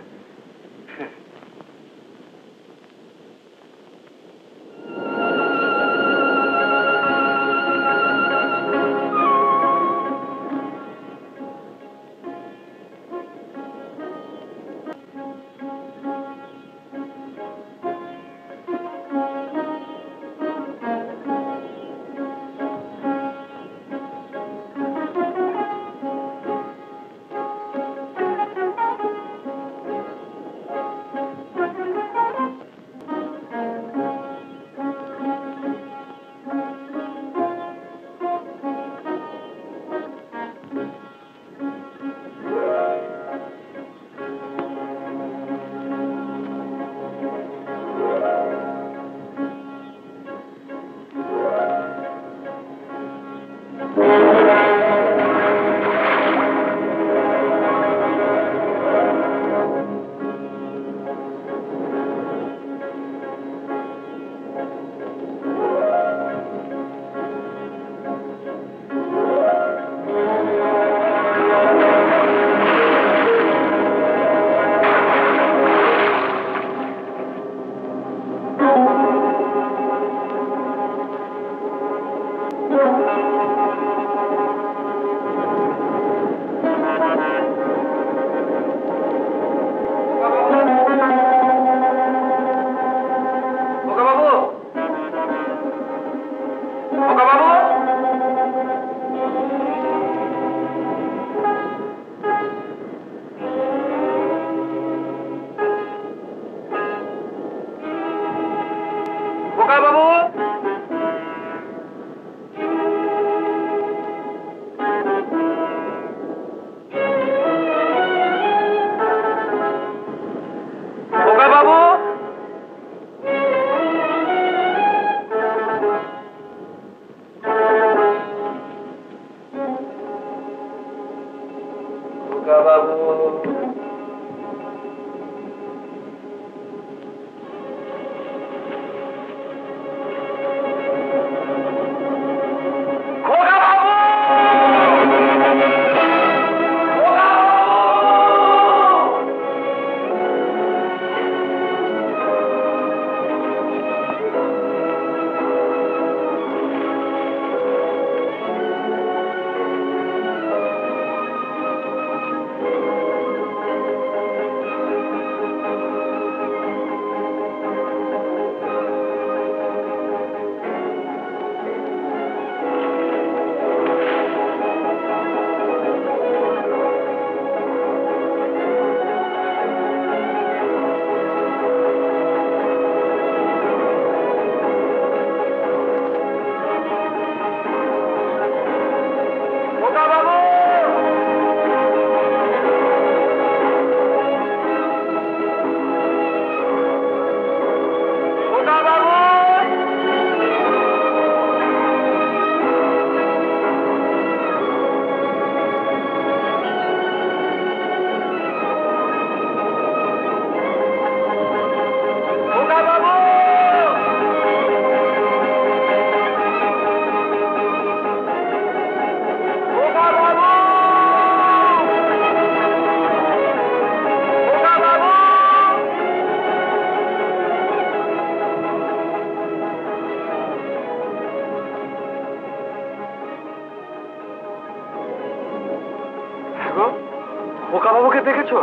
S3: খোকা বাবুকে দেখেছো?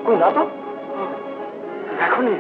S3: কই না তো, দেখোনি?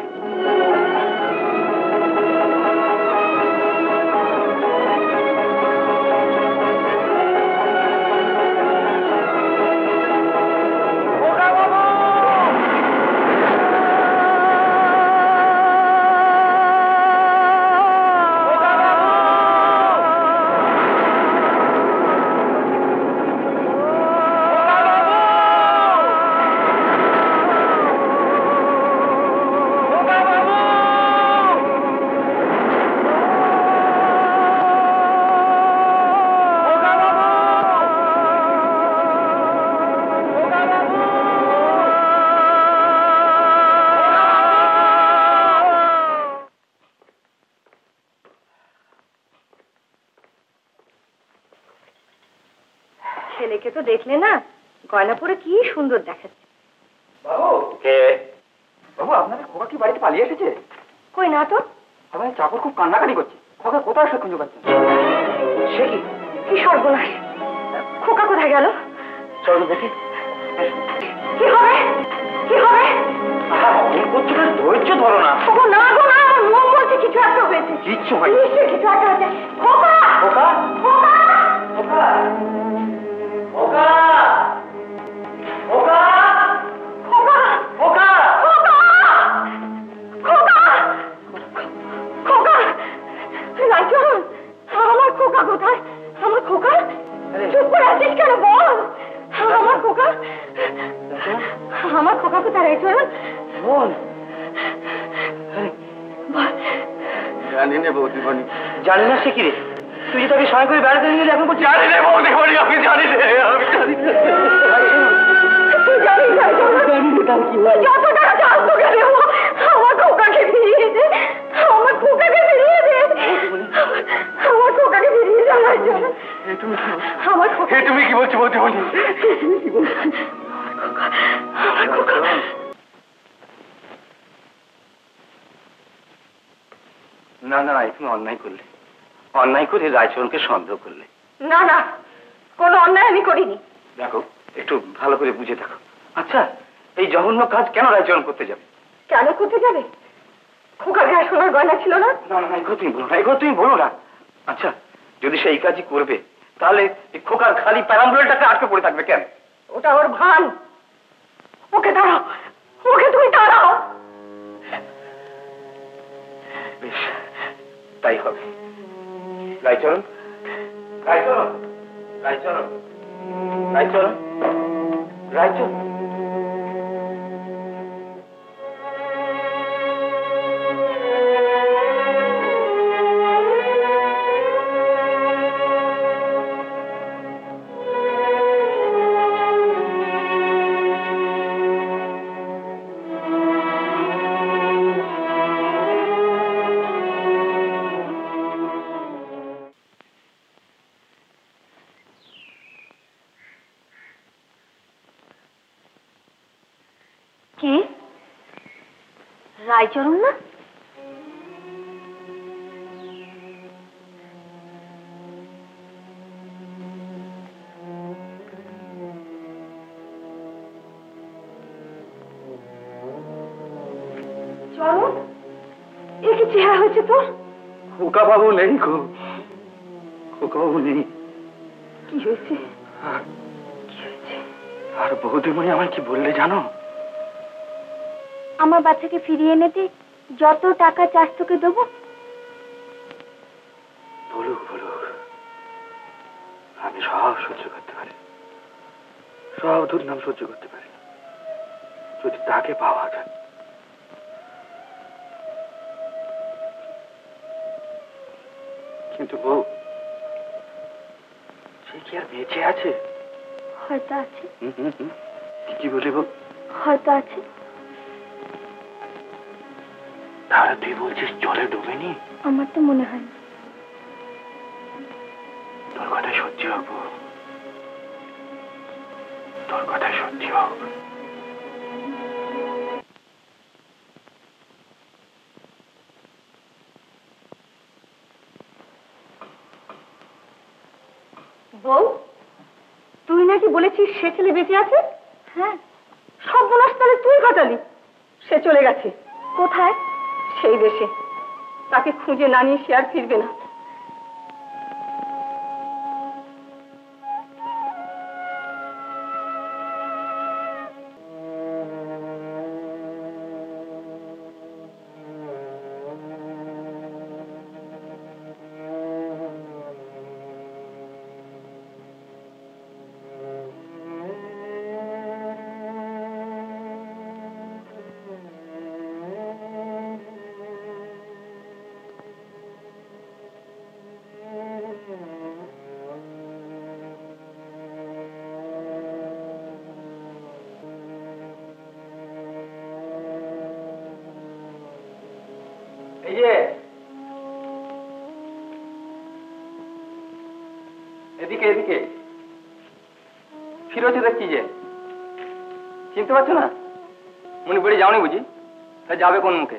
S5: ছেলেকে তো দেখলে না, গয়না পরে কি সুন্দর দেখাচ্ছে।
S3: বাবু কে? বাবু আপনাদের খোকা কি বাড়িতে পালিয়ে এসেছে?
S5: কই না তো।
S3: আপনার চাকর খুব কান্নাকাটি করছে, খোকা কোথায় সে খুঁজে পাচ্ছেন? সে কি?
S5: কি সর্বনাশ, খোকা কোথায় গেল?
S3: চলো দেখি।
S5: কি হবে, কি হবে?
S3: করছো না, ধৈর্য ধরো না।
S5: ওগো না গো না, আমার মন বলছে কিছু একটা হয়েছে।
S3: কিচ্ছু হয়নি।
S5: নিশ্চয়ই কিছু একটা হয়েছে। খোকা,
S3: খোকা,
S5: খোকা,
S3: খোকা, খোকা, খোকা,
S5: খোকা,
S3: খোকা,
S5: খোকা, খোকা, রাইচরণ, আমার খোকা কোথায়? আমার খোকা? চুপ করে আছিস কেন, বল। আমার খোকা, আমার খোকা কোথায় রাইচরণ?
S3: বল।
S5: বল।
S3: জানি না বৌদিমণি। জানি না সে কি রে? তুই যে তাকে সঙ্গে করে বেড়াতে নিয়ে গেলে এখন করছিস? জানি না বৌদিমণি, আমি জানি না, আমি জানি না।
S5: তুই জানিস রাইচরণ? তুই যত টাকা চাস তোকে দেবো। আমার খোকাকে ফিরিয়ে দে, আমার খোকাকে ফিরিয়ে দে, আমার খোকাকে ফিরিয়ে দে রাইচরণ। আমার খোকা,
S3: তুমি কি বলছো বৌদিমণি?
S5: আমার খোকা।
S4: না না না, তুমি অন্যায় করলে, অন্যায় করে রায়চরণকে সন্দেহ করলে।
S5: না না, কোনো অন্যায় আমি করিনি।
S4: দেখো, একটু ভালো করে বুঝে দেখো। আচ্ছা, এই জঘন্য কাজ কেন রায়চরণ করতে যাবে?
S5: কেন করতে যাবে? খোকার গায়ে সোনার গয়না ছিল না?
S4: না না, এগুলো তুমি বলো না, এগুলো তুমি বলো না। আচ্ছা, যদি সে এই কাজই করবে, তাহলে এই খোকার খালি প্যারাম্বুলেটাকে আটকে পড়ে থাকবে কেন?
S5: ওটা ওর ভান। ওকে দাঁড়াও, ওকে তুমি দাঁড়াও।
S4: বেশ, তাই হবে। রায়চরণ, রায়চরণ, রায়চরণ, রায়চরণ, রায়চরণ।
S5: কে? রায়চরণ না? চরণ, এ কি চেহারা হয়েছে তোর?
S3: খোকা বাবু নেই গো, খোকা বাবু নেই।
S5: কি হয়েছে?
S3: আর বৌদিমণি আমায় কি বললে জানো?
S5: আমার বাচ্চাকে ফিরিয়ে এনেতে যত টাকা চাস তোকে দেবো।
S3: বলুক বলুক, আমি সব সহ্য করতে পারি, সব দুর্নাম সহ্য করতে পারি, যদি তাকে পাওয়া যায়। কিন্তু বউ, সে কি আর বেঁচে আছে?
S5: হয়তো আছে।
S3: কি বলি বউ?
S5: হয়তো আছে।
S3: তাহলে তুই বলছিস জলে ডুবেনি?
S5: আমার তো মনে হয় না।
S3: তোর কথাই সত্যি হোক বউ, তোর কথাই সত্যি হোক।
S5: বউ, তুই নাকি বলেছিস সে ছেলে বেঁচে আছে? হ্যাঁ, সর্বনাশ তাহলে তুই ঘটালি। সে চলে গেছে। কোথায়? সেই দেশে। তাকে খুঁজে না নিয়ে সে আর ফিরবে না।
S3: এই যে এদিকে এদিকে ফিরোছে দেখছি যে, চিনতে পারছো না? মণিপুরে যাওনি বুঝি? তা যাবে কোন মুখে?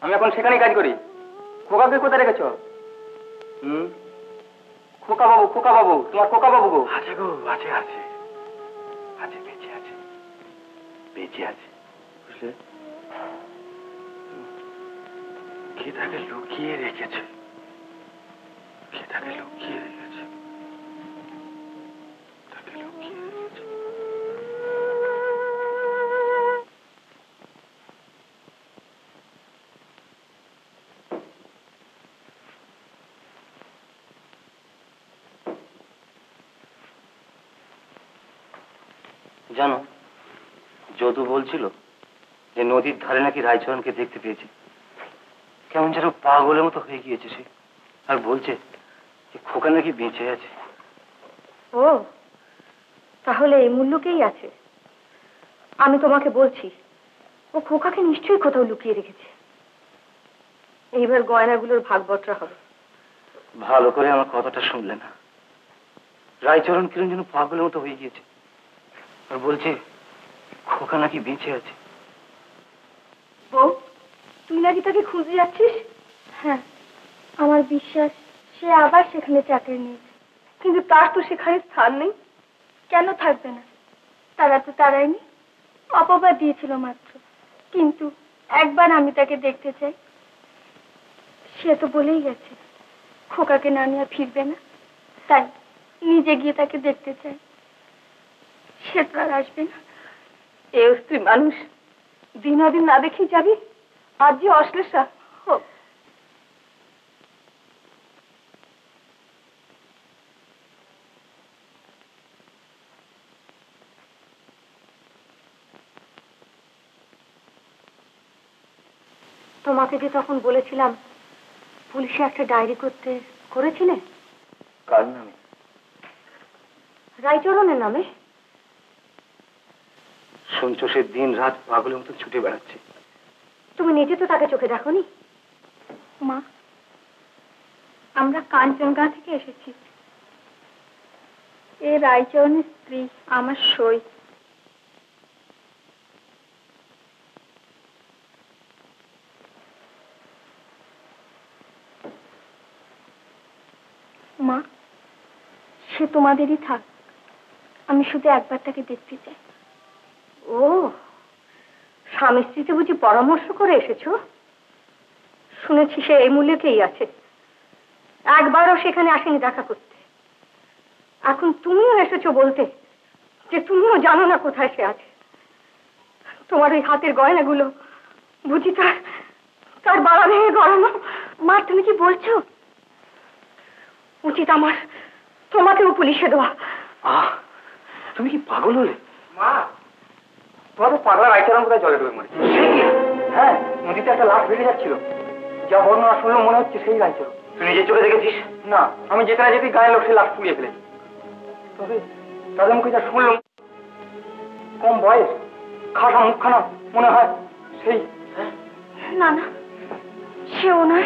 S3: আমি এখন সেখানেই কাজ করি। খোকাকে কোথায় রেখেছ? খোকা বাবু, খোকা বাবু, তোমার খোকা বাবু গো।
S4: আছে গো, আছে আছে আছে, বেঁচে আছে, বেঁচে আছে, বুঝলে? কে তাকে লুকিয়ে রেখেছে, কে তাকে লুকিয়ে রেখেছে, তাকে লুকিয়ে রেখেছে। জানো, যদু বলছিল যে নদীর ধারে নাকি রায়চরণকে দেখতে পেয়েছে। কেমন যেন পাগলের মতো হয়ে গিয়েছে সে, আর বলছে যে খোকা নাকি বেঁচে আছে।
S5: ও তাহলে এই মূল্যকেই আছে। আমি তোমাকে বলছি, ও খোকাকে নিশ্চয়ই কোথাও লুকিয়ে রেখেছে। এইবার গয়নাগুলোর ভাগ বটরা হবে।
S4: ভালো করে আমার কথাটা শুনলে না। রায়চরণ কিরণ যেন পাগলের মতো হয়ে গিয়েছে, আর বলছে খোকা নাকি বেঁচে আছে।
S5: বউ, তুই নাকি তাকে খুঁজে যাচ্ছিস? হ্যাঁ, আমার বিশ্বাস সে আবার সেখানে চাকরি নিয়েছে। কিন্তু তার তো সেখানে স্থান নেই। কেন থাকবে না? তারা তো তারাইনি, অপবাদ দিয়েছিল মাত্র। কিন্তু একবার আমি তাকে দেখতে চাই। সে তো বলেই গেছে খোকাকে না নিয়ে ফিরবে না, তাই নিজে গিয়ে তাকে দেখতে চাই। সে তো আর আসবে না। এ স্ত্রী মানুষ, দিন না দেখি যাবি। আজ যে অশ্লেষা হোক। তোমাকে যে তখন বলেছিলাম পুলিশে একটা ডায়েরি করতে, করেছিলে?
S4: কার নামে?
S5: রায়চরণের নামে।
S4: শুনছো সে দিন রাত পাগলের মতো ছুটে বেড়াচ্ছে।
S5: তুমি নিজে তো তাকে চোখে দেখোনি। মা, আমরা কাঞ্চনগাঁ থেকে এসেছি। এ রায়চরণের স্ত্রী, আমার সই। মা, সে তোমাদেরই থাক। আমি শুধু একবার তাকে দেখতে চাই। ও, স্বামী স্ত্রীতে বুঝি পরামর্শ করে এসেছো? শুনেছি সে এই মূল্যকেই আছে। একবারও সেখানে আসেনি দেখা করতে। এখন তুমিও এসেছো বলতে যে তুমিও জানো না কোথায় সে আছে। তোমার ওই হাতের গয়নাগুলো বুঝি তার বাড়া ভেঙে গড়ানো। মা, তুমি কি বলছো? উচিত আমার তোমাকেও পুলিশে দেওয়া।
S4: তুমি কি পাগল হলে?
S3: মা, তোমার তো পাগলা রায়চরণ কোথায় জলে ডুবে মরেছে। হ্যাঁ, নদীতে একটা লাশ বেরিয়ে যাচ্ছিল। যা বর্ণনা শুনলে মনে হচ্ছে সেই রায়চরণ।
S4: তুই নিজের চোখে দেখেছিস?
S3: না, আমি যেখানে যেতে গায়ে লোক সে লাশ পুড়িয়ে ফেলেছি। তবে তাদের মুখে যা শুনলাম, কম বয়স, খাসা মুখখানা, মনে হয় সেই।
S5: না না, সেও না,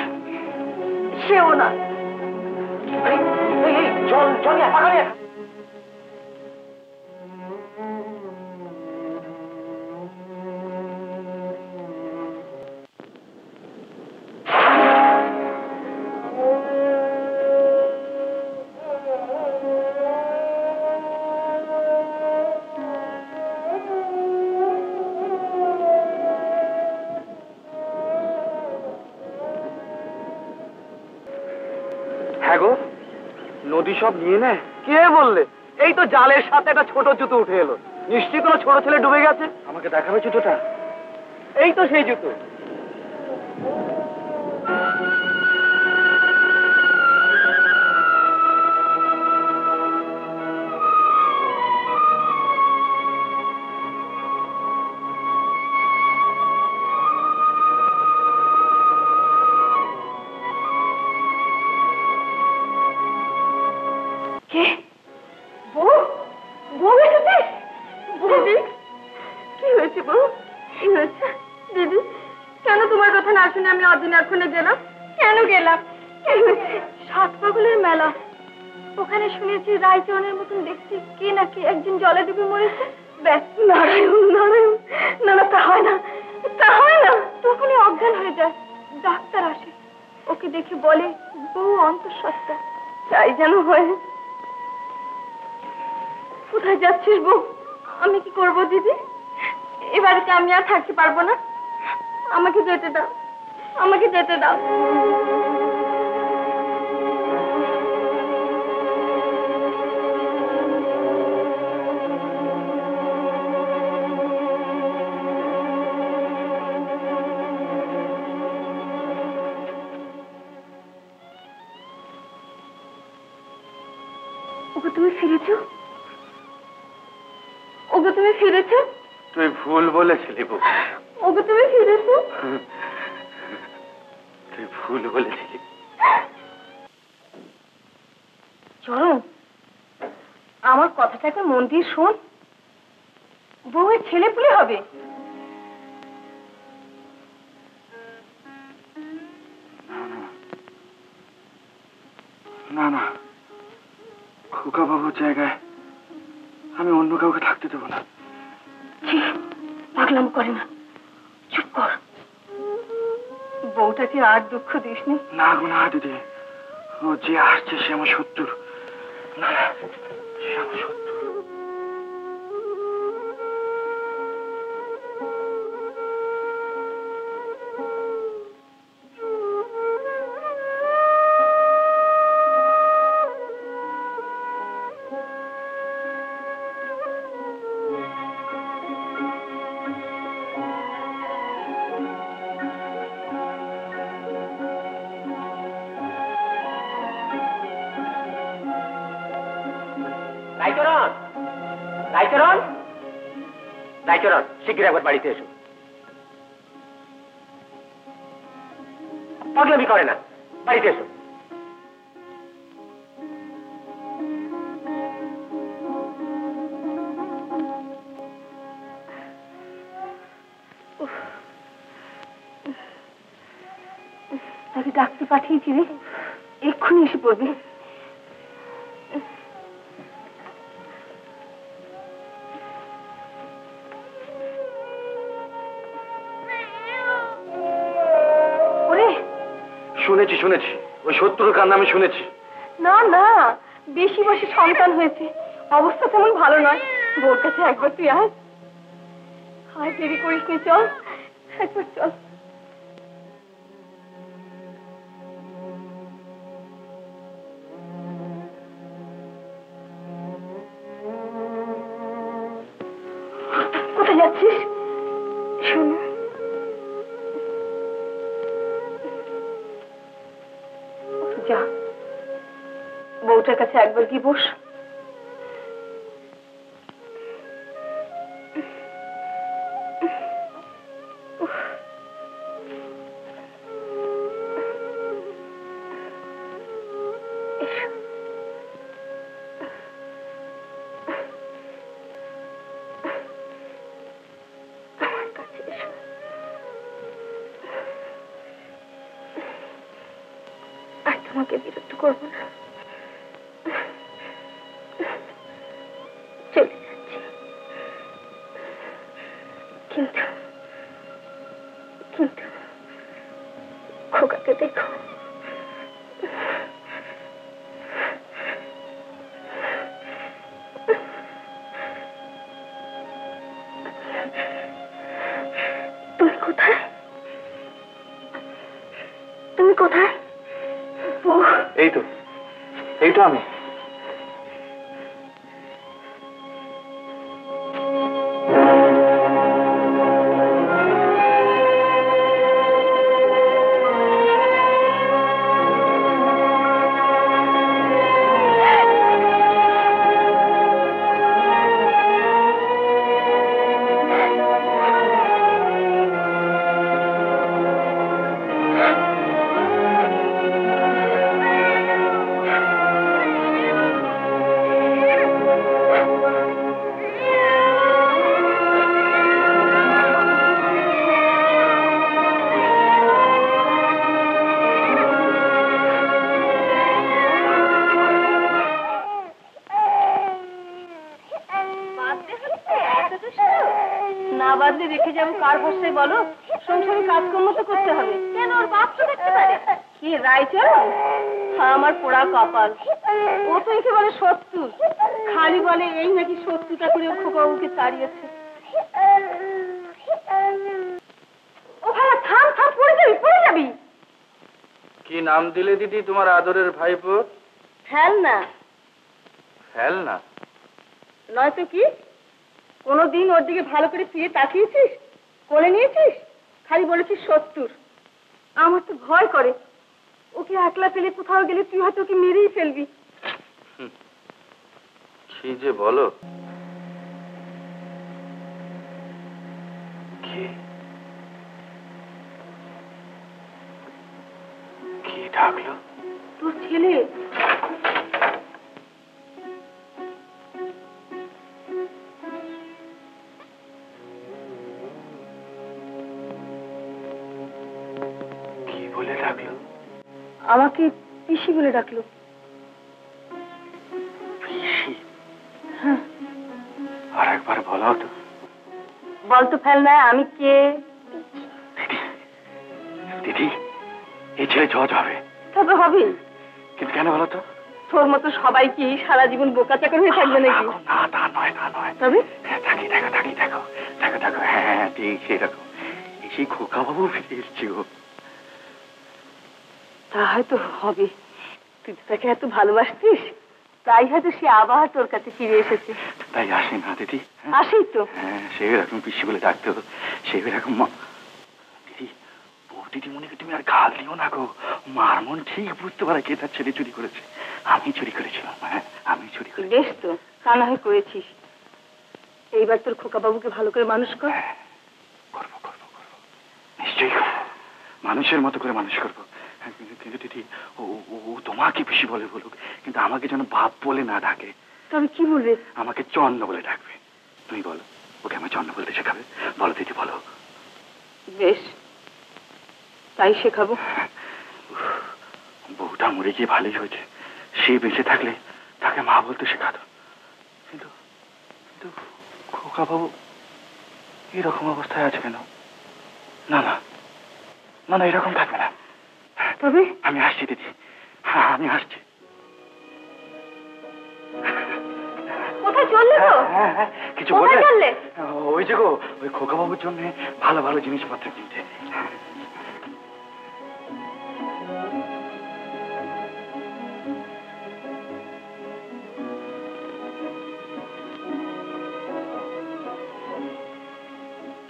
S5: সেও না।
S3: চল চল, পাকালে নদী সব নিয়ে নেয়? কে বললে? এই তো জালের সাথে একটা ছোট জুতো উঠে এলো। নিশ্চয়ই কোনো ছোট ছেলে ডুবে গেছে। আমাকে দেখাবে জুতোটা? এই তো সেই জুতো।
S5: কে? বউ? বউ এসেছিস? দিদি, কি হয়েছে বউ? কি হয়েছে? দিদি, কেন তোমার কথা না শুনে আমি অদিনাক্ষণে গেলাম? কেন গেলাম? কি হয়েছে? সাত পাগলের মেলা। ওখানে শুনেছি রায়চরণের মতন দেখছি কে নাকি একজন জলে ডুবে মরেছে। ব্যাস, নারায়ণ নারায়ণ। না না, তা হয় না, তা হয় না। তখনই অজ্ঞান হয়ে যায়। ডাক্তার আসে, ওকে দেখে বলে বউ অন্তঃসত্ত্বা। তাই যেন হয়। কোথায় যাচ্ছিস বউ? আমি কি করব দিদি? এ বাড়িতে আমি আর থাকতে পারবো না। আমাকে যেতে দাও, আমাকে যেতে দাও। ওগো তুমি ফিরেছো? ওগো তুমি ফিরেছো?
S3: তুই ভুল বলেছিলি বউ।
S5: ওগো তুমি ফিরেছো?
S3: তুই ভুল বলেছিলি।
S5: চরণ, আমার কথাটাকে মন দিয়ে শোন। বউয়ের ছেলে পুলে হবে।
S3: না না, খোকা বাবুর জায়গায় আমি অন্য কাউকে থাকতে দেবো না।
S5: পাগলাম করে না, চুপ কর। বউটাকে আর দুঃখ দিস নি।
S3: না গো না দিদি, ও যে আসছে সে আমার শত্রু। না সে আমার শত্রু।
S4: রায়চরণ, রায়চরণ, রায়চরণ, শিগগির একবার বাড়িতে এসো। পাগলামি করে না, বাড়িতে এসো।
S5: তাকে ডাকতে পাঠিয়েছি রে, এক্ষুনি এসে পড়বে।
S3: শুনেছি শুনেছি, ওই শত্রুর কান্না আমি শুনেছি।
S5: না না, বেশি বয়সে সন্তান হয়েছে, অবস্থা তেমন ভালো নয়। বউর কাছে একবার তুই আয়। আর দেরি করিস নি, চল একবার চল। কোথায় যাচ্ছিস? শোনো, যা, বউটার কাছে একবার গিয়ে বস। আর তোমাকে বিরক্ত করবো না, চলে যাচ্ছি। কিন্তু কিন্তু খোকাকে দেখো। তুমি কোথায়? তুমি কোথায়?
S3: এই তো
S5: বাদলে রেখে যাবো কার ভরসায় বলো? সংসারে কাজকর্ম তো করতে হবে। কেন, ওর বাপ তো দেখতে পারে। কি রায়চরণ, আমার পোড়া কপাল, ও তো একেবারে শত্রু। খালি বলে এই নাকি শত্রুতা করে ও খোকাবাবুকে তাড়িয়েছে। ও ভাইয়া থাম থাম, পড়ে যাবি পড়ে যাবি।
S3: কি নাম দিলে দিদি তোমার আদরের ভাইপো?
S5: ফেলনা।
S3: ফেলনা?
S5: নয়তো কি? কোনোদিন ওর দিকে ভালো করে ফিরে তাকিয়েছিস? কোলে নিয়েছিস? খালি বলেছিস শত্রুর। আমার তো ভয় করে, ওকে একলা ফেলে কোথাও গেলে তুই হয়তো ওকে মেরেই ফেলবি।
S3: কি যে বলো। কে ডাকলো?
S5: তোর ছেলে।
S3: কি বলে ডাকলো?
S5: আমাকে পিসি বলে ডাকলো।
S3: পিসি? আর একবার বলো তো।
S5: বলতো ফেলনা, আমি কে?
S3: দিদি, এই ছেলে জজ হবে।
S5: তবে হবে,
S3: কিন্তু কেন বলো তো?
S5: তোর মতো সবাই কি সারা জীবন বোকা চাকর হয়ে থাকবে নাকি?
S3: না, তা নয়, তা নয়।
S5: তবে
S3: দেখো দেখো দেখো দেখো দেখো, হ্যাঁ ঠিক সেরকম। সেই খোকা বাবু ফিরে এসছি গো।
S5: তা হয়তো হবে, তুই তো তাকে এত ভালোবাসতিস, তাই হয়তো সে আবার তোর কাছে ফিরে এসেছে।
S3: তাই আসে না দিদি?
S5: আসেই তো।
S3: হ্যাঁ, সে এরকম পিসি বলে ডাকতো, সে এরকম। দিদি, বউ দিদিমণিকে তুমি আর গাল দিও না গো। মার মন ঠিক বুঝতে পারে কে তার ছেলে চুরি করেছে। আমি চুরি করেছিলাম। হ্যাঁ, আমি চুরি করেছি।
S5: বেশ তো, তা না হয় করেছিস। এইবার তোর খোকা বাবুকে ভালো করে মানুষ কর।
S3: করবো করবো করবো, নিশ্চয়ই করবো। মানুষের মতো করে মানুষ করবো। কিন্তু দিদি, ও তোমাকে পিসি বলে বলুক, কিন্তু আমাকে যেন বাপ বলে না ডাকে।
S5: তবে কি বলবে?
S3: আমাকে চন্ন বলে ডাকবে। তুমি বলো, ওকে আমার চন্ন বলতে শেখাবে? বলো দিদি, বলো।
S5: বেশ, তাই শেখাবো।
S3: বউটা মরে গিয়ে ভালোই হয়েছে। সে বেঁচে থাকলে তাকে মা বলতে শেখাতো। কিন্তু কিন্তু খোকা বাবু এরকম অবস্থায় আছে কেন? না না না না, এরকম থাকবে না।
S5: তবে
S3: আমি আসছি দিদি, হ্যাঁ আমি আসছি।
S5: কোথায় চললে তো?
S3: হ্যাঁ, কিছু
S5: কোথায়
S3: বললে?
S5: চললে?
S3: ওই যে গো, ওই খোকা বাবুর জন্য ভালো ভালো জিনিসপত্র কিনতে।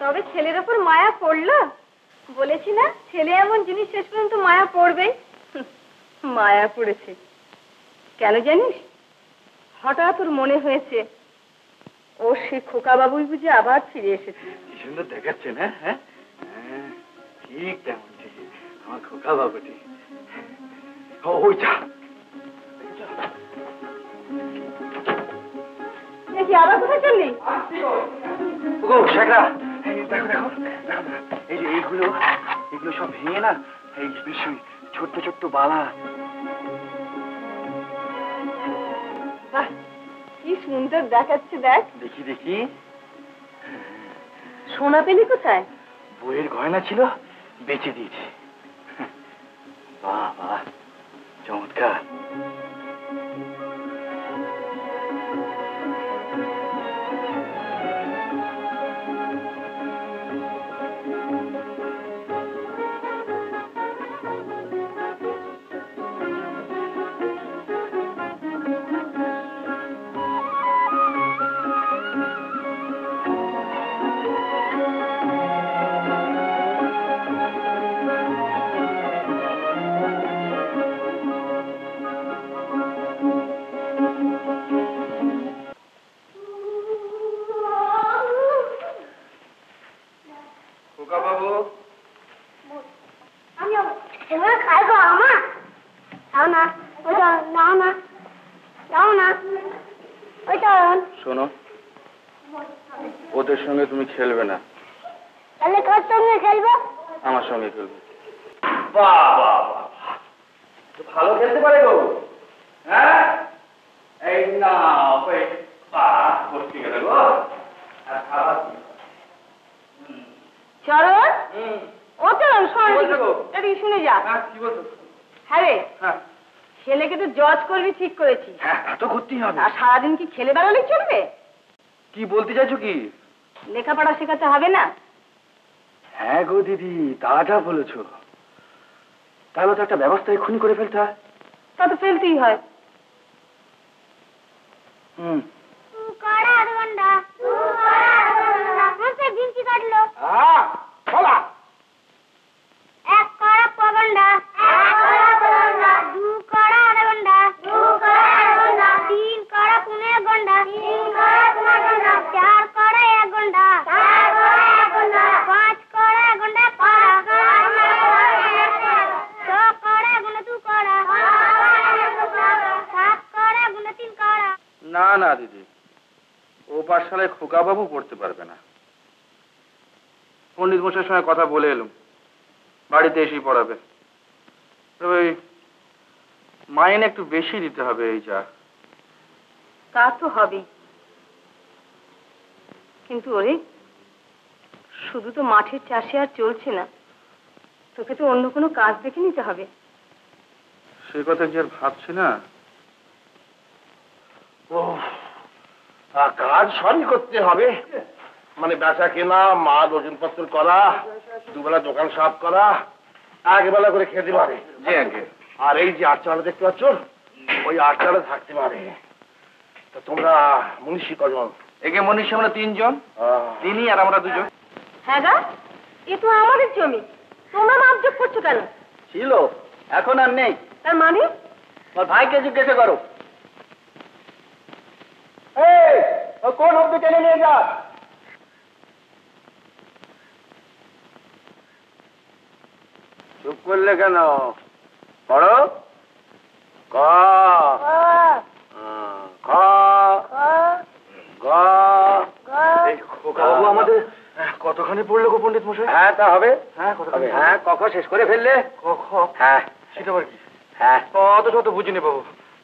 S5: তবে ছেলের ওপর মায়া পড়লো? বলেছি না, ছেলে এমন জিনিস শেষ পর্যন্ত মায়া পড়বে। মায়া পড়েছে কেন জানিস? হঠাৎ ওর মনে হয়েছে ও সে খোকা বাবুই বুঝে আবার ফিরে এসেছে।
S3: কি সুন্দর দেখাচ্ছে না? হ্যাঁ, ঠিক তেমন ঠিক আমার খোকা বাবুটি। ওই যা
S5: দেখি আবার কোথায় চললি?
S3: গো শেখরা, দেখো দেখো দেখো, এই যে এইগুলো এগুলো সব ভেঙে না, এই বিষয় ছোট্ট ছোট্ট বালা।
S5: বাহ, কি সুন্দর দেখাচ্ছে, দেখ।
S3: দেখি দেখি।
S5: সোনা পেলি কোথায়?
S3: বইয়ের গয়না ছিল, বেচে দিয়েছি। বাহ বাহ, চমৎকার। শোনো, ওদের সঙ্গে তুমি খেলবে না।
S5: তাহলে কার সঙ্গে খেলবো?
S3: আমার সঙ্গে খেলবে। বাহ বাহ বাহ, ভালো খেলতে পারে গো। হ্যাঁ, এই না করতে গেলে গো।
S5: শুনে যা।
S3: কি বলছো?
S5: হ্যাঁ রে,
S3: হ্যাঁ
S5: ছেলেকে তো জজ করবি ঠিক করেছি।
S3: হ্যাঁ, তা তো করতেই হবে।
S5: আর সারাদিন কি খেলে বেড়ালেই চলবে?
S3: কি বলতে চাইছো কি?
S5: লেখাপড়া শেখাতে হবে না?
S3: হ্যাঁ গো দিদি, তা যা বলেছো। তাহলে তো একটা ব্যবস্থা এক্ষুনি করে ফেলতে হয়।
S5: তা তো ফেলতেই হয়।
S3: হুম। না না দিদি, ও পাঠশালায় খোকা বাবু পড়তে পারবে না। পণ্ডিত মশাইয়ের সঙ্গে কথা বলে এলুম, বাড়িতে এসেই পড়াবে। তবে ওই মাইনে একটু বেশি দিতে হবে। এই যা।
S5: তা তো হবেই, কিন্তু ওরে শুধু তো মাঠের চাষে আর চলছে না, তোকে তো অন্য কোনো কাজ দেখে নিতে হবে।
S3: সে কথা কি আর ভাবছি না।
S6: ও কাজ সবই করতে হবে, মানে বেচা কেনা, মাল ওজনপত্র করা, দুবেলা দোকান সাফ করা, একবেলা করে খেতে পারে।
S3: জি আগে।
S6: আর এই যে আটচালা দেখতে পাচ্ছ, ওই আটচালা থাকতে পারে। তো তোমরা মনীষী কজন?
S3: একে মনীষী আমরা 3 জন, তিনি আর আমরা 2 জন।
S5: হ্যাঁ গা, এ তো আমাদের জমি, তোমরা মাপজোক করছো কেন?
S3: ছিল, এখন আর নেই।
S5: তার মানে?
S3: ওর ভাইকে জিজ্ঞাসা করো। কোন অব্দি টেনে নিয়ে যা।
S6: চুপ করলে কেন? পড়ো। ক খ গ।
S3: এই খোকাবাবু আমাদের কতখানি পড়লো গো পণ্ডিত মশাই?
S6: হ্যাঁ তা হবে।
S3: হ্যাঁ কতখানি?
S6: হ্যাঁ ক খ শেষ করে ফেললে?
S3: ক খ?
S6: হ্যাঁ
S3: সেটা আবার কি?
S6: হ্যাঁ
S3: অত শত বুঝিনি বাবু,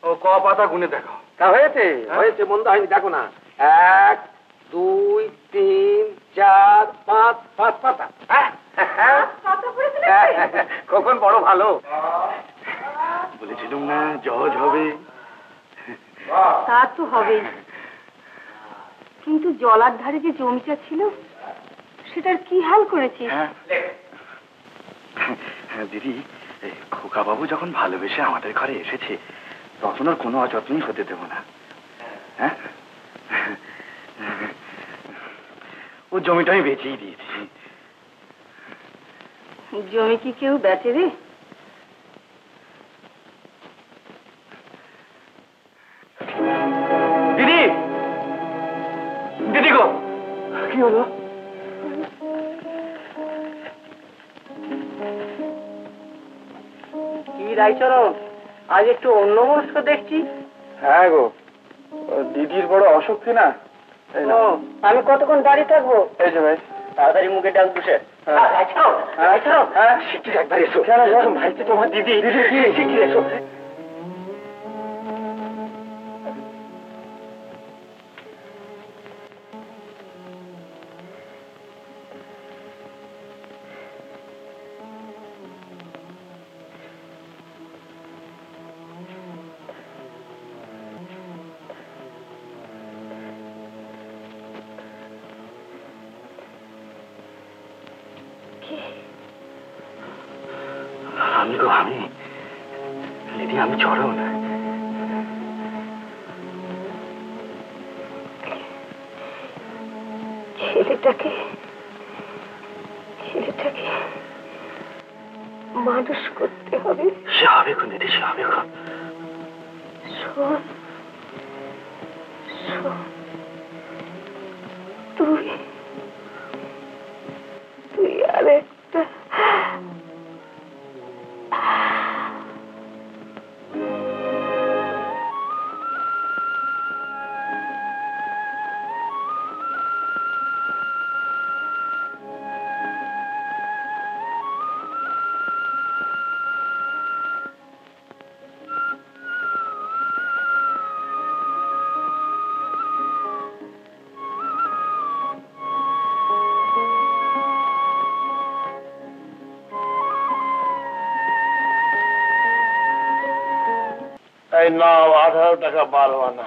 S3: ও ক পাতা গুনে দেখাও।
S6: তা হয়েছে, হয়েছে, মন্দ হয়নি। দেখো না, 1 2 3 4 5 5 পাতা। কখন বড় ভালো
S3: বলেছিলাম না জজ হবে।
S5: তা তো হবেই, কিন্তু জলার ধারে যে জমিটা ছিল সেটার কি হাল করেছিস?
S3: হ্যাঁ দিদি, খোকা বাবু যখন ভালোবেসে আমাদের ঘরে এসেছে, তখন ওর কোনো অযত্নই হতে দেব না। হ্যাঁ, ও জমিটা আমি বেচেই দিয়েছি।
S5: জমি কি কেউ বেচে রে?
S3: দিদি, দিদি গো, কি হলো?
S2: কি রাইচরণ, আজ একটু অন্য মনস্ক দেখছি।
S3: হ্যাঁ গো, দিদির বড় অসুখী না।
S2: আমি কতক্ষণ দাঁড়িয়ে থাকবো?
S3: এই যে ভাই,
S2: তাড়াতাড়ি মুখে ডাক বসে।
S3: একবার এসো। কেন ভাই, তো তোমার দিদি। দিদি কি এসো। আমি গো, আমি দিদি, আমি চরণ।
S5: ছেলেটাকে মানুষ করতে হবে।
S3: সে হবে কোন দিদি, সে হবে কোন।
S5: শোন, তুই আরেকটা
S6: এই নাও 18 টাকা 12 আনা।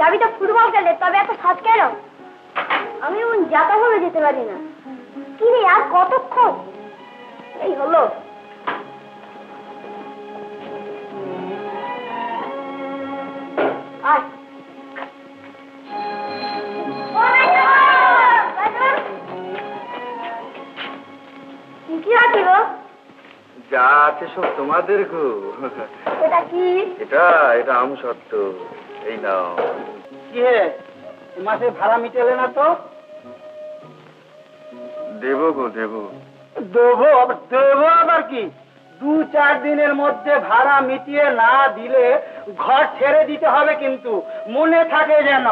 S5: যাবি তো ফুটবল খেলে, তবে এত সাজ কেন? আমি এমন যাতা ভাবে যেতে পারি না। কি রে, আর কতক্ষণ? এই হলো। কি আছে গো?
S3: যা আছে সব তোমাদের গো।
S5: এটা কি?
S3: এটা আমসত্ত্ব। এই নাও।
S2: কি হে, মাসে ভাড়া মিটেলে না তো?
S3: দেবো গো, দেবো।
S2: দেবো আবার কি? 2-4 দিনের মধ্যে ভাড়া মিটিয়ে না দিলে ঘর ছেড়ে দিতে হবে, কিন্তু মনে থাকে যেন।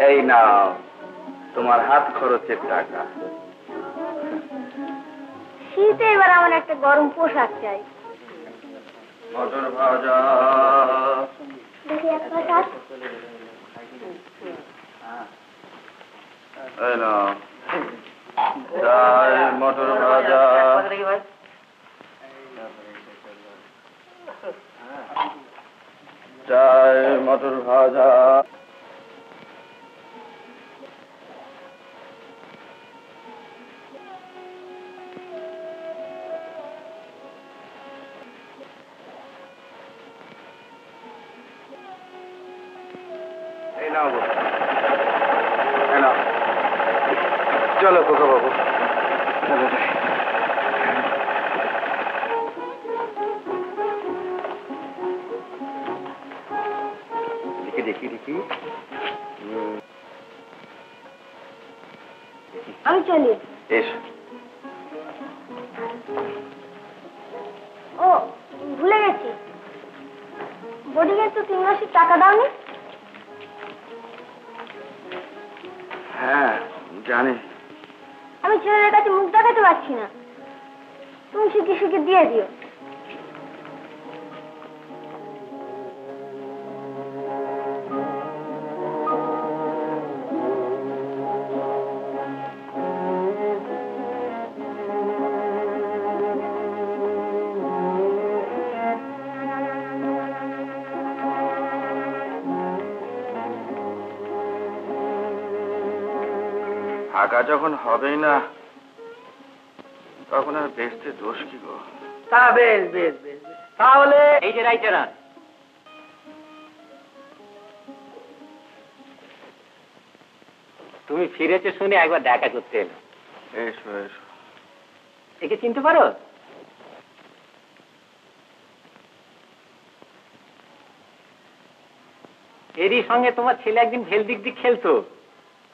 S3: এই নাও তোমার হাত খরচের টাকা।
S5: শীতে এবার আমার একটা গরম পোশাক চাই।
S3: মটর ভাজা।
S5: দেখি এক পাশাক।
S3: এই নাও ডাল, মটর ভাজা, ডাল, মটর ভাজা। চলো খোকা বাবু, চলো যাই। দেখি
S5: আমি চলি।
S3: এসো।
S5: ও, ভুলে গেছি, বোর্ডিং এর তো 3 মাসের টাকা দাওনি।
S3: হ্যাঁ জানি।
S5: আমি ছেলের কাছে মুখ দেখাতে পারছি না, তুমি শিখে দিয়ে দিও।
S3: টাকা যখন হবেই না, তখন আর বেচতে দোষ কি গো?
S2: তা বেশ, তাহলে
S4: এই যে রাইটারা, তুমি ফিরেছো শুনে একবার দেখা করতে এলো।
S3: এসো এসো।
S4: একে চিনতে পারো? এরই সঙ্গে তোমার ছেলে একদিন ভেল দিক খেলতো।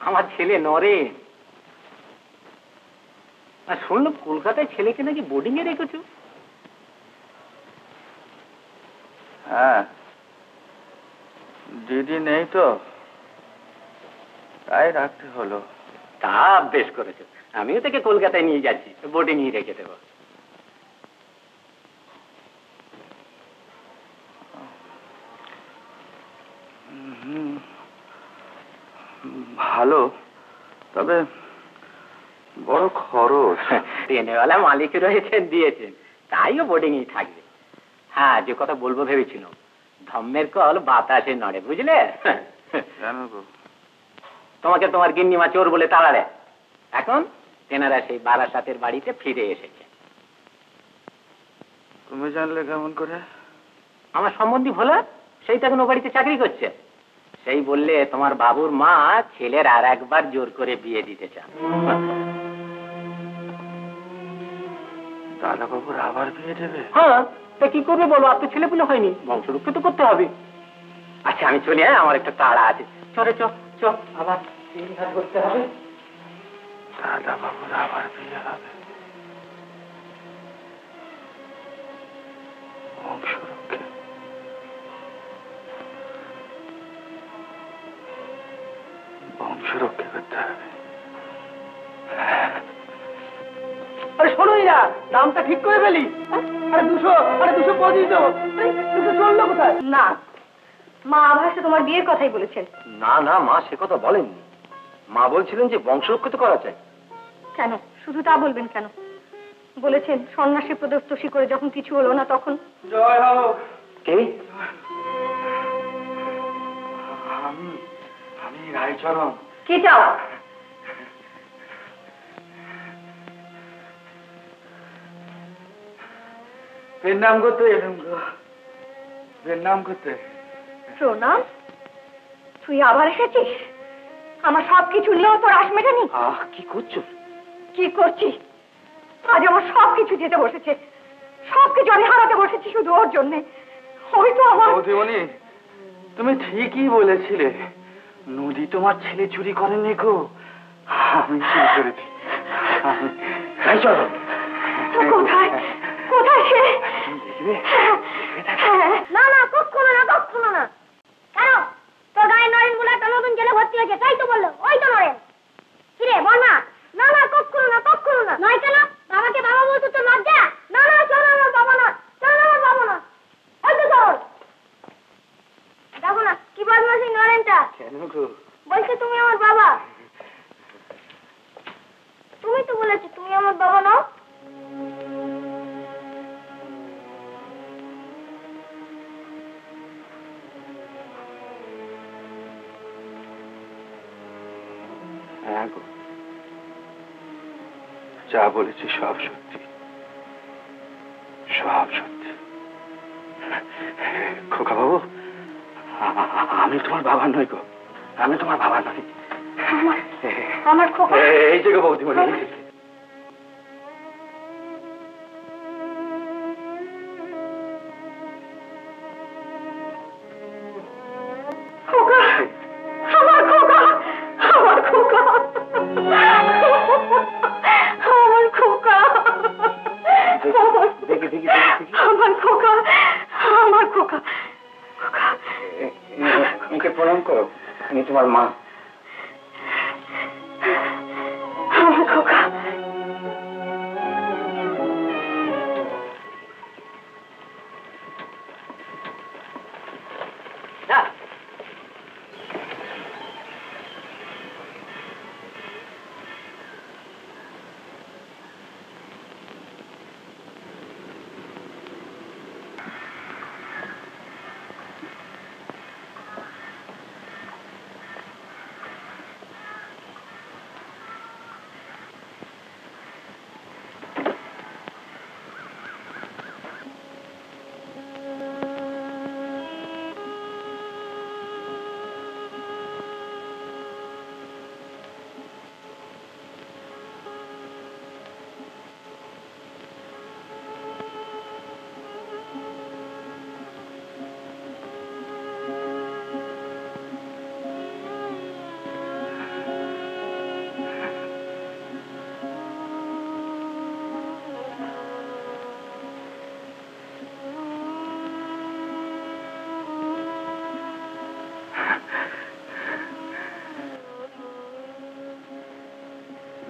S4: আমার ছেলে নরেন। আর শুনলাম কলকাতায় ছেলেকে নাকি বোর্ডিং এ রেখেছো।
S3: হ্যাঁ, দিদি নেই তো, তাই রাখতে হলো।
S4: তা বেশ করেছো, আমিও তাকে কলকাতায় নিয়ে যাচ্ছি, বোর্ডিং এ রেখে দেবো।
S3: ভালো, তবে বড় খরচ।
S4: ট্রেনেওয়ালা মালিক রয়েছেন, দিয়েছেন, তাইও বোর্ডিং এই থাকবে। হ্যাঁ, যে কথা বলবো ভেবেছিলাম, ধম্মের কল বাতাসে নড়ে, বুঝলে?
S3: কেন গো?
S4: তোমাকে তোমার গিন্নিমা চোর বলে তাড়ালে, এখন তেনারা সেই বারাসাতের বাড়িতে ফিরে এসেছে।
S3: তুমি জানলে কেমন করে?
S2: আমার সম্বন্ধী ভোলা, সেই তো এখন ও বাড়িতে চাকরি করছে। সেই বললে তোমার বাবুর মা ছেলের আর একবার জোর করে বিয়ে দিতে চান।
S3: দাদা বাবুর আবার বিয়ে দেবে?
S2: হ্যাঁ, তা কি করবে বলো, আর তো ছেলে পুলে হয়নি, বংশরক্ষা তো করতে হবে। আচ্ছা আমি চলি, হ্যাঁ, আমার একটা তাড়া আছে। চলে চ চ, আবার চিন্তা করতে হবে।
S3: দাদা বাবুর আবার বিয়ে হবে? বংশরক্ষা, বংশরক্ষা করতে হবে।
S2: আরে শোনো না, দামটা ঠিক করে ফেলি। আরে 200 পঁচিশ দেবো। 200 চললো কোথায়?
S5: না, মা আভাসে তোমার বিয়ের কথাই বলেছেন।
S2: না না মা, সে কথা বলেননি। মা বলছিলেন যে বংশরক্ষা তো করা চাই।
S5: কেন শুধু তা বলবেন কেন? বলেছেন সন্ন্যাসী প্রদস্তোষী করে যখন কিছু হলো না তখন।
S3: জয় হোক।
S2: কে?
S3: আমি রায়চরণ।
S5: কি চাও?
S3: প্রণাম করতে এলাম গো, প্রণাম করতে।
S5: প্রণাম? তুই আবার এসেছিস? আমার সবকিছু নিয়েও তোর আশ মেটানি?
S2: কি করছো?
S5: কি করছি? আজ আমার সবকিছু যেতে বসেছে, সবকিছু আমি হারাতে বসেছি শুধু ওর জন্যে। ওই তো আমার
S3: বৌদিমণি, তুমি ঠিকই বলেছিলে, নদী তোমার ছেলে চুরি করেনি গো, আমি চুরি করেছি। রায়চরণ
S5: কোথায়? কোথায় সে?
S3: দেখবে?
S5: না না, কখনো না, কখনো না। কেন? তোর গায়ে নরেন বলে একটা নতুন ছেলে ভর্তি হয়েছে, তাই তো বললো, ওই তো নরেন। কিরে বল না। না না, কখনো না, কখনো না। নয় কেন? বাবাকে বাবা বলতো তো লজ্জা? না না, চল আমার বাবা না, চল আমার বাবা না। ওই তো চল। দেখো না কি বদমাশি নরেনটা।
S3: কেন গো?
S5: বলছে তুমি আমার বাবা। তুমি তো বলেছো তুমি আমার বাবা নাও।
S3: হ্যাঁ গো, যা বলেছি সব সত্যি, সব সত্যি। খোকা বাবু, আমি তোমার বাবা নই গো, আমি তোমার বাবা নই।
S5: আমার খোকা।
S3: এই যে গো বৌদিমণি,
S5: খোকা, আমার খোকা, আমার খোকা, আমার খোকা,
S3: দেখি দেখি দেখি।
S5: আমার খোকা, আমার খোকা, খোকা।
S3: একে প্রণাম করো, আমি তোমার মা।
S5: আমার খোকা।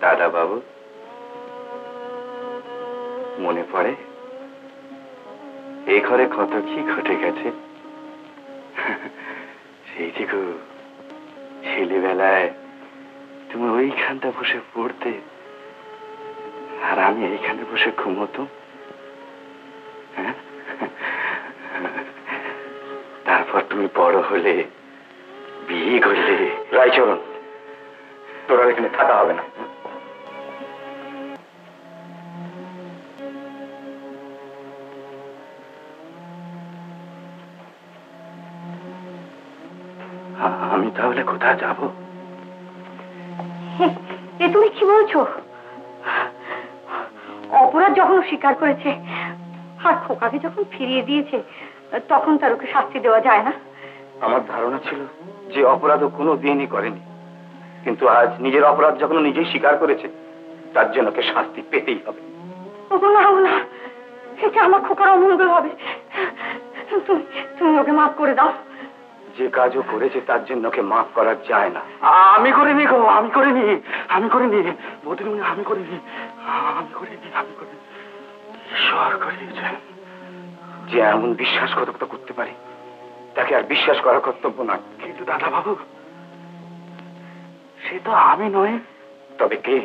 S3: দাদা বাবু, মনে পড়ে এই ঘরে কত কি ঘটে গেছে। সেই যে গো, ছেলেবেলায় তুমি ওইখানটা বসে পড়তে আর আমি এইখানে বসে ঘুমোতো। হ্যাঁ, তারপর তুমি বড় হলে, বিয়ে করলে। রায়চরণ, তোরা এখানে থাকা হবে না। আমি তাহলে কোথায় যাব?
S5: এ তুমি কি বলছো? অপরাধ যখন স্বীকার করেছে আর খোকাকে যখন ফিরিয়ে দিয়েছে, তখন তার ওকে শাস্তি দেওয়া যায় না?
S4: আমার ধারণা ছিল যে অপরাধ কোনো দিনই করেনি, কিন্তু আজ নিজের অপরাধ যখন নিজেই স্বীকার করেছে, তার জন্য ওকে শাস্তি পেতেই হবে।
S5: না, এটা আমার খোকার অমঙ্গল হবে। তুমি ওকে মাফ করে দাও।
S4: যে কাজও করেছে তার জন্য ওকে মাফ করা যায় না।
S3: আমি করিনি গো, আমি করিনি, আমি করিনি বৌদিমণি, আমি করিনি, আমি করিনি, আমি করিনি। ঈশ্বর করিয়েছেন।
S4: যে এমন বিশ্বাসঘাতকতা করতে পারে তাকে আর বিশ্বাস করা কর্তব্য নয়।
S3: কিন্তু দাদা বাবু, সে তো আমি নই।
S4: তবে কে?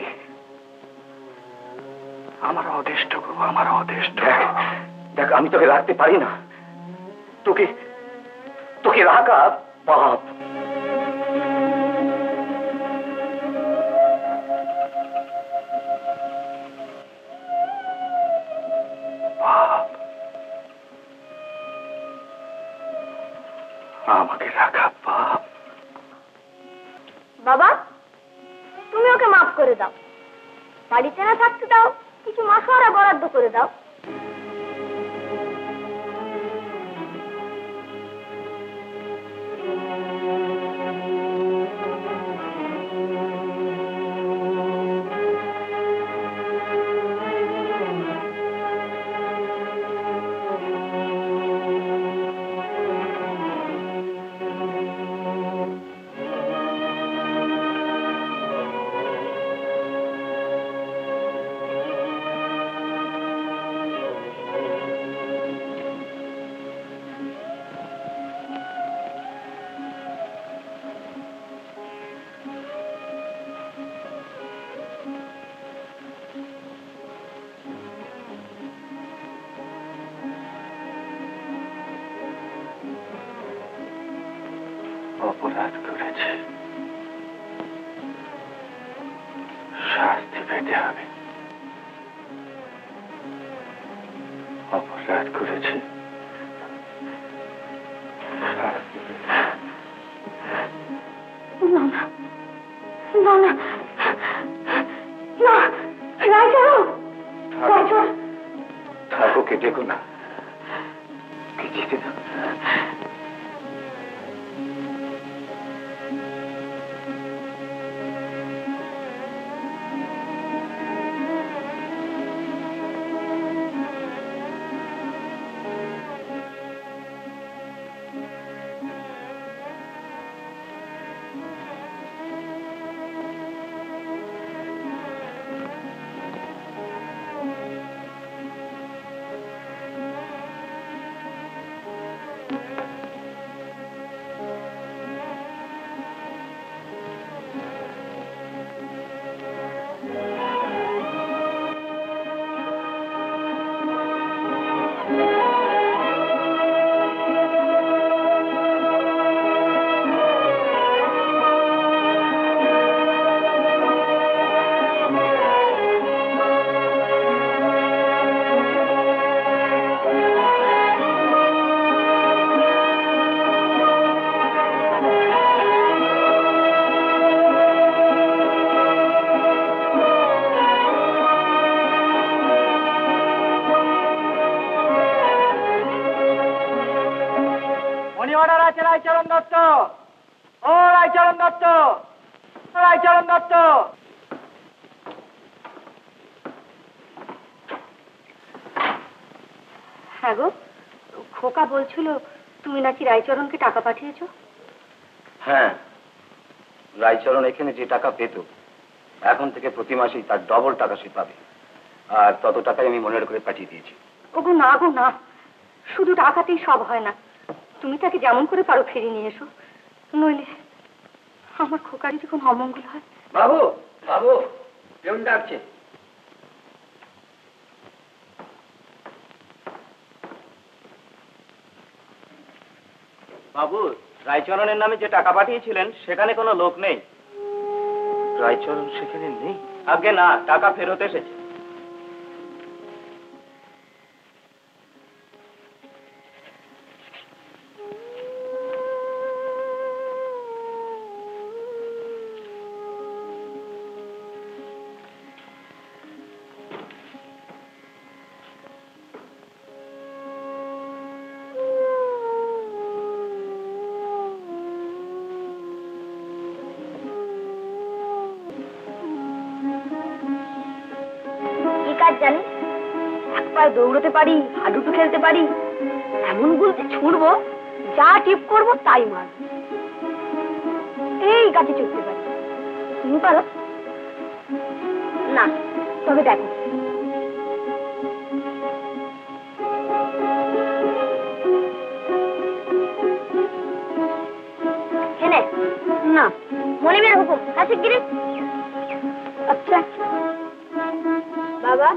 S3: আমার অদেষ্ট গো, আমার অদেষ্ট।
S4: দেখ, আমি তোকে রাখতে পারি না। তোকে তোকে রাখা পাপ।
S3: পাপ? আমাকে রাখা পাপ?
S5: বাবা, তুমি ওকে মাফ করে দাও। বাড়িতে না থাকতে দাও, কিছু মাসোয়ারা বরাদ্দ করে দাও।
S3: অপরাধ করেছি, শাস্তি পেতে হবে। অপরাধ করেছি, শাস্তি পেতে হবে।
S4: থাকো, কেটে না, যেতে দাও।
S3: অর্ডার আছে রায়চরণ দত্ত। ও রায়চরণ দত্ত, রায়চরণ দত্ত।
S5: হ্যাঁ গো, খোকা বলছিল তুমি নাকি রায়চরণকে টাকা পাঠিয়েছো।
S4: হ্যাঁ, রায়চরণ এখানে যে টাকা পেত, এখন থেকে প্রতি মাসেই তার ডবল টাকা সে পাবে। আর তত টাকাই আমি মনের করে পাঠিয়ে দিয়েছি।
S5: ওগো না গো না, শুধু টাকাতেই সব হয় না। তুমি তাকে যেমন করে পারো ফিরিয়ে নিয়ে এসো, নইলে আমার খোকারই যখন অমঙ্গল হয়।
S3: বাবু, বাবু, কেমন ডাকছে?
S4: বাবু, রায়চরণের নামে যে টাকা পাঠিয়েছিলেন সেখানে কোনো লোক নেই। রায়চরণ সেখানে নেই? আগে না, টাকা ফেরত এসেছে।
S5: সাঁতার জানি, এক পায়ে দৌড়তে পারি, হাডুডু খেলতে পারি, এমন গুলতে ছুড়বো যা টিপ করবো তাই মার। এই গাছে চড়তে পারি, তুমি পারো না? তবে দেখো, না মনে মেরে হুকুম আছে গিরি। আচ্ছা বাবা,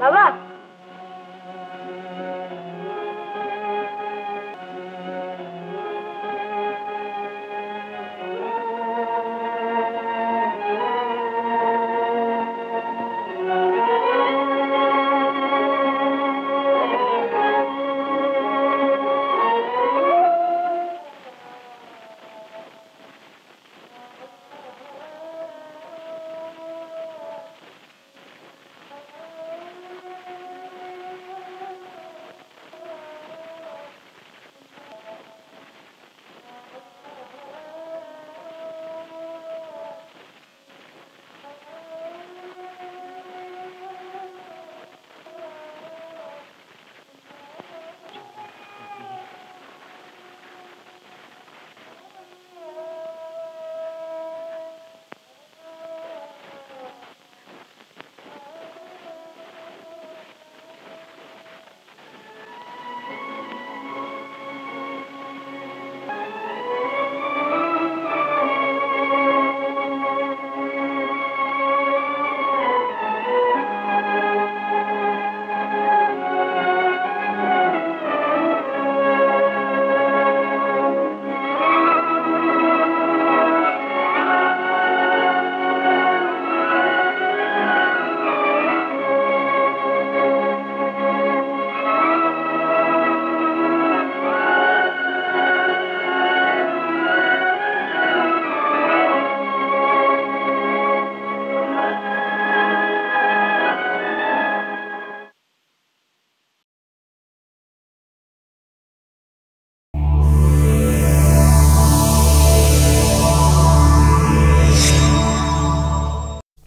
S5: বাবা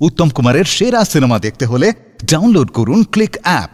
S1: উত্তম কুমারের সেরা সিনেমা দেখতে হলে ডাউনলোড করুন ক্লিক অ্যাপ।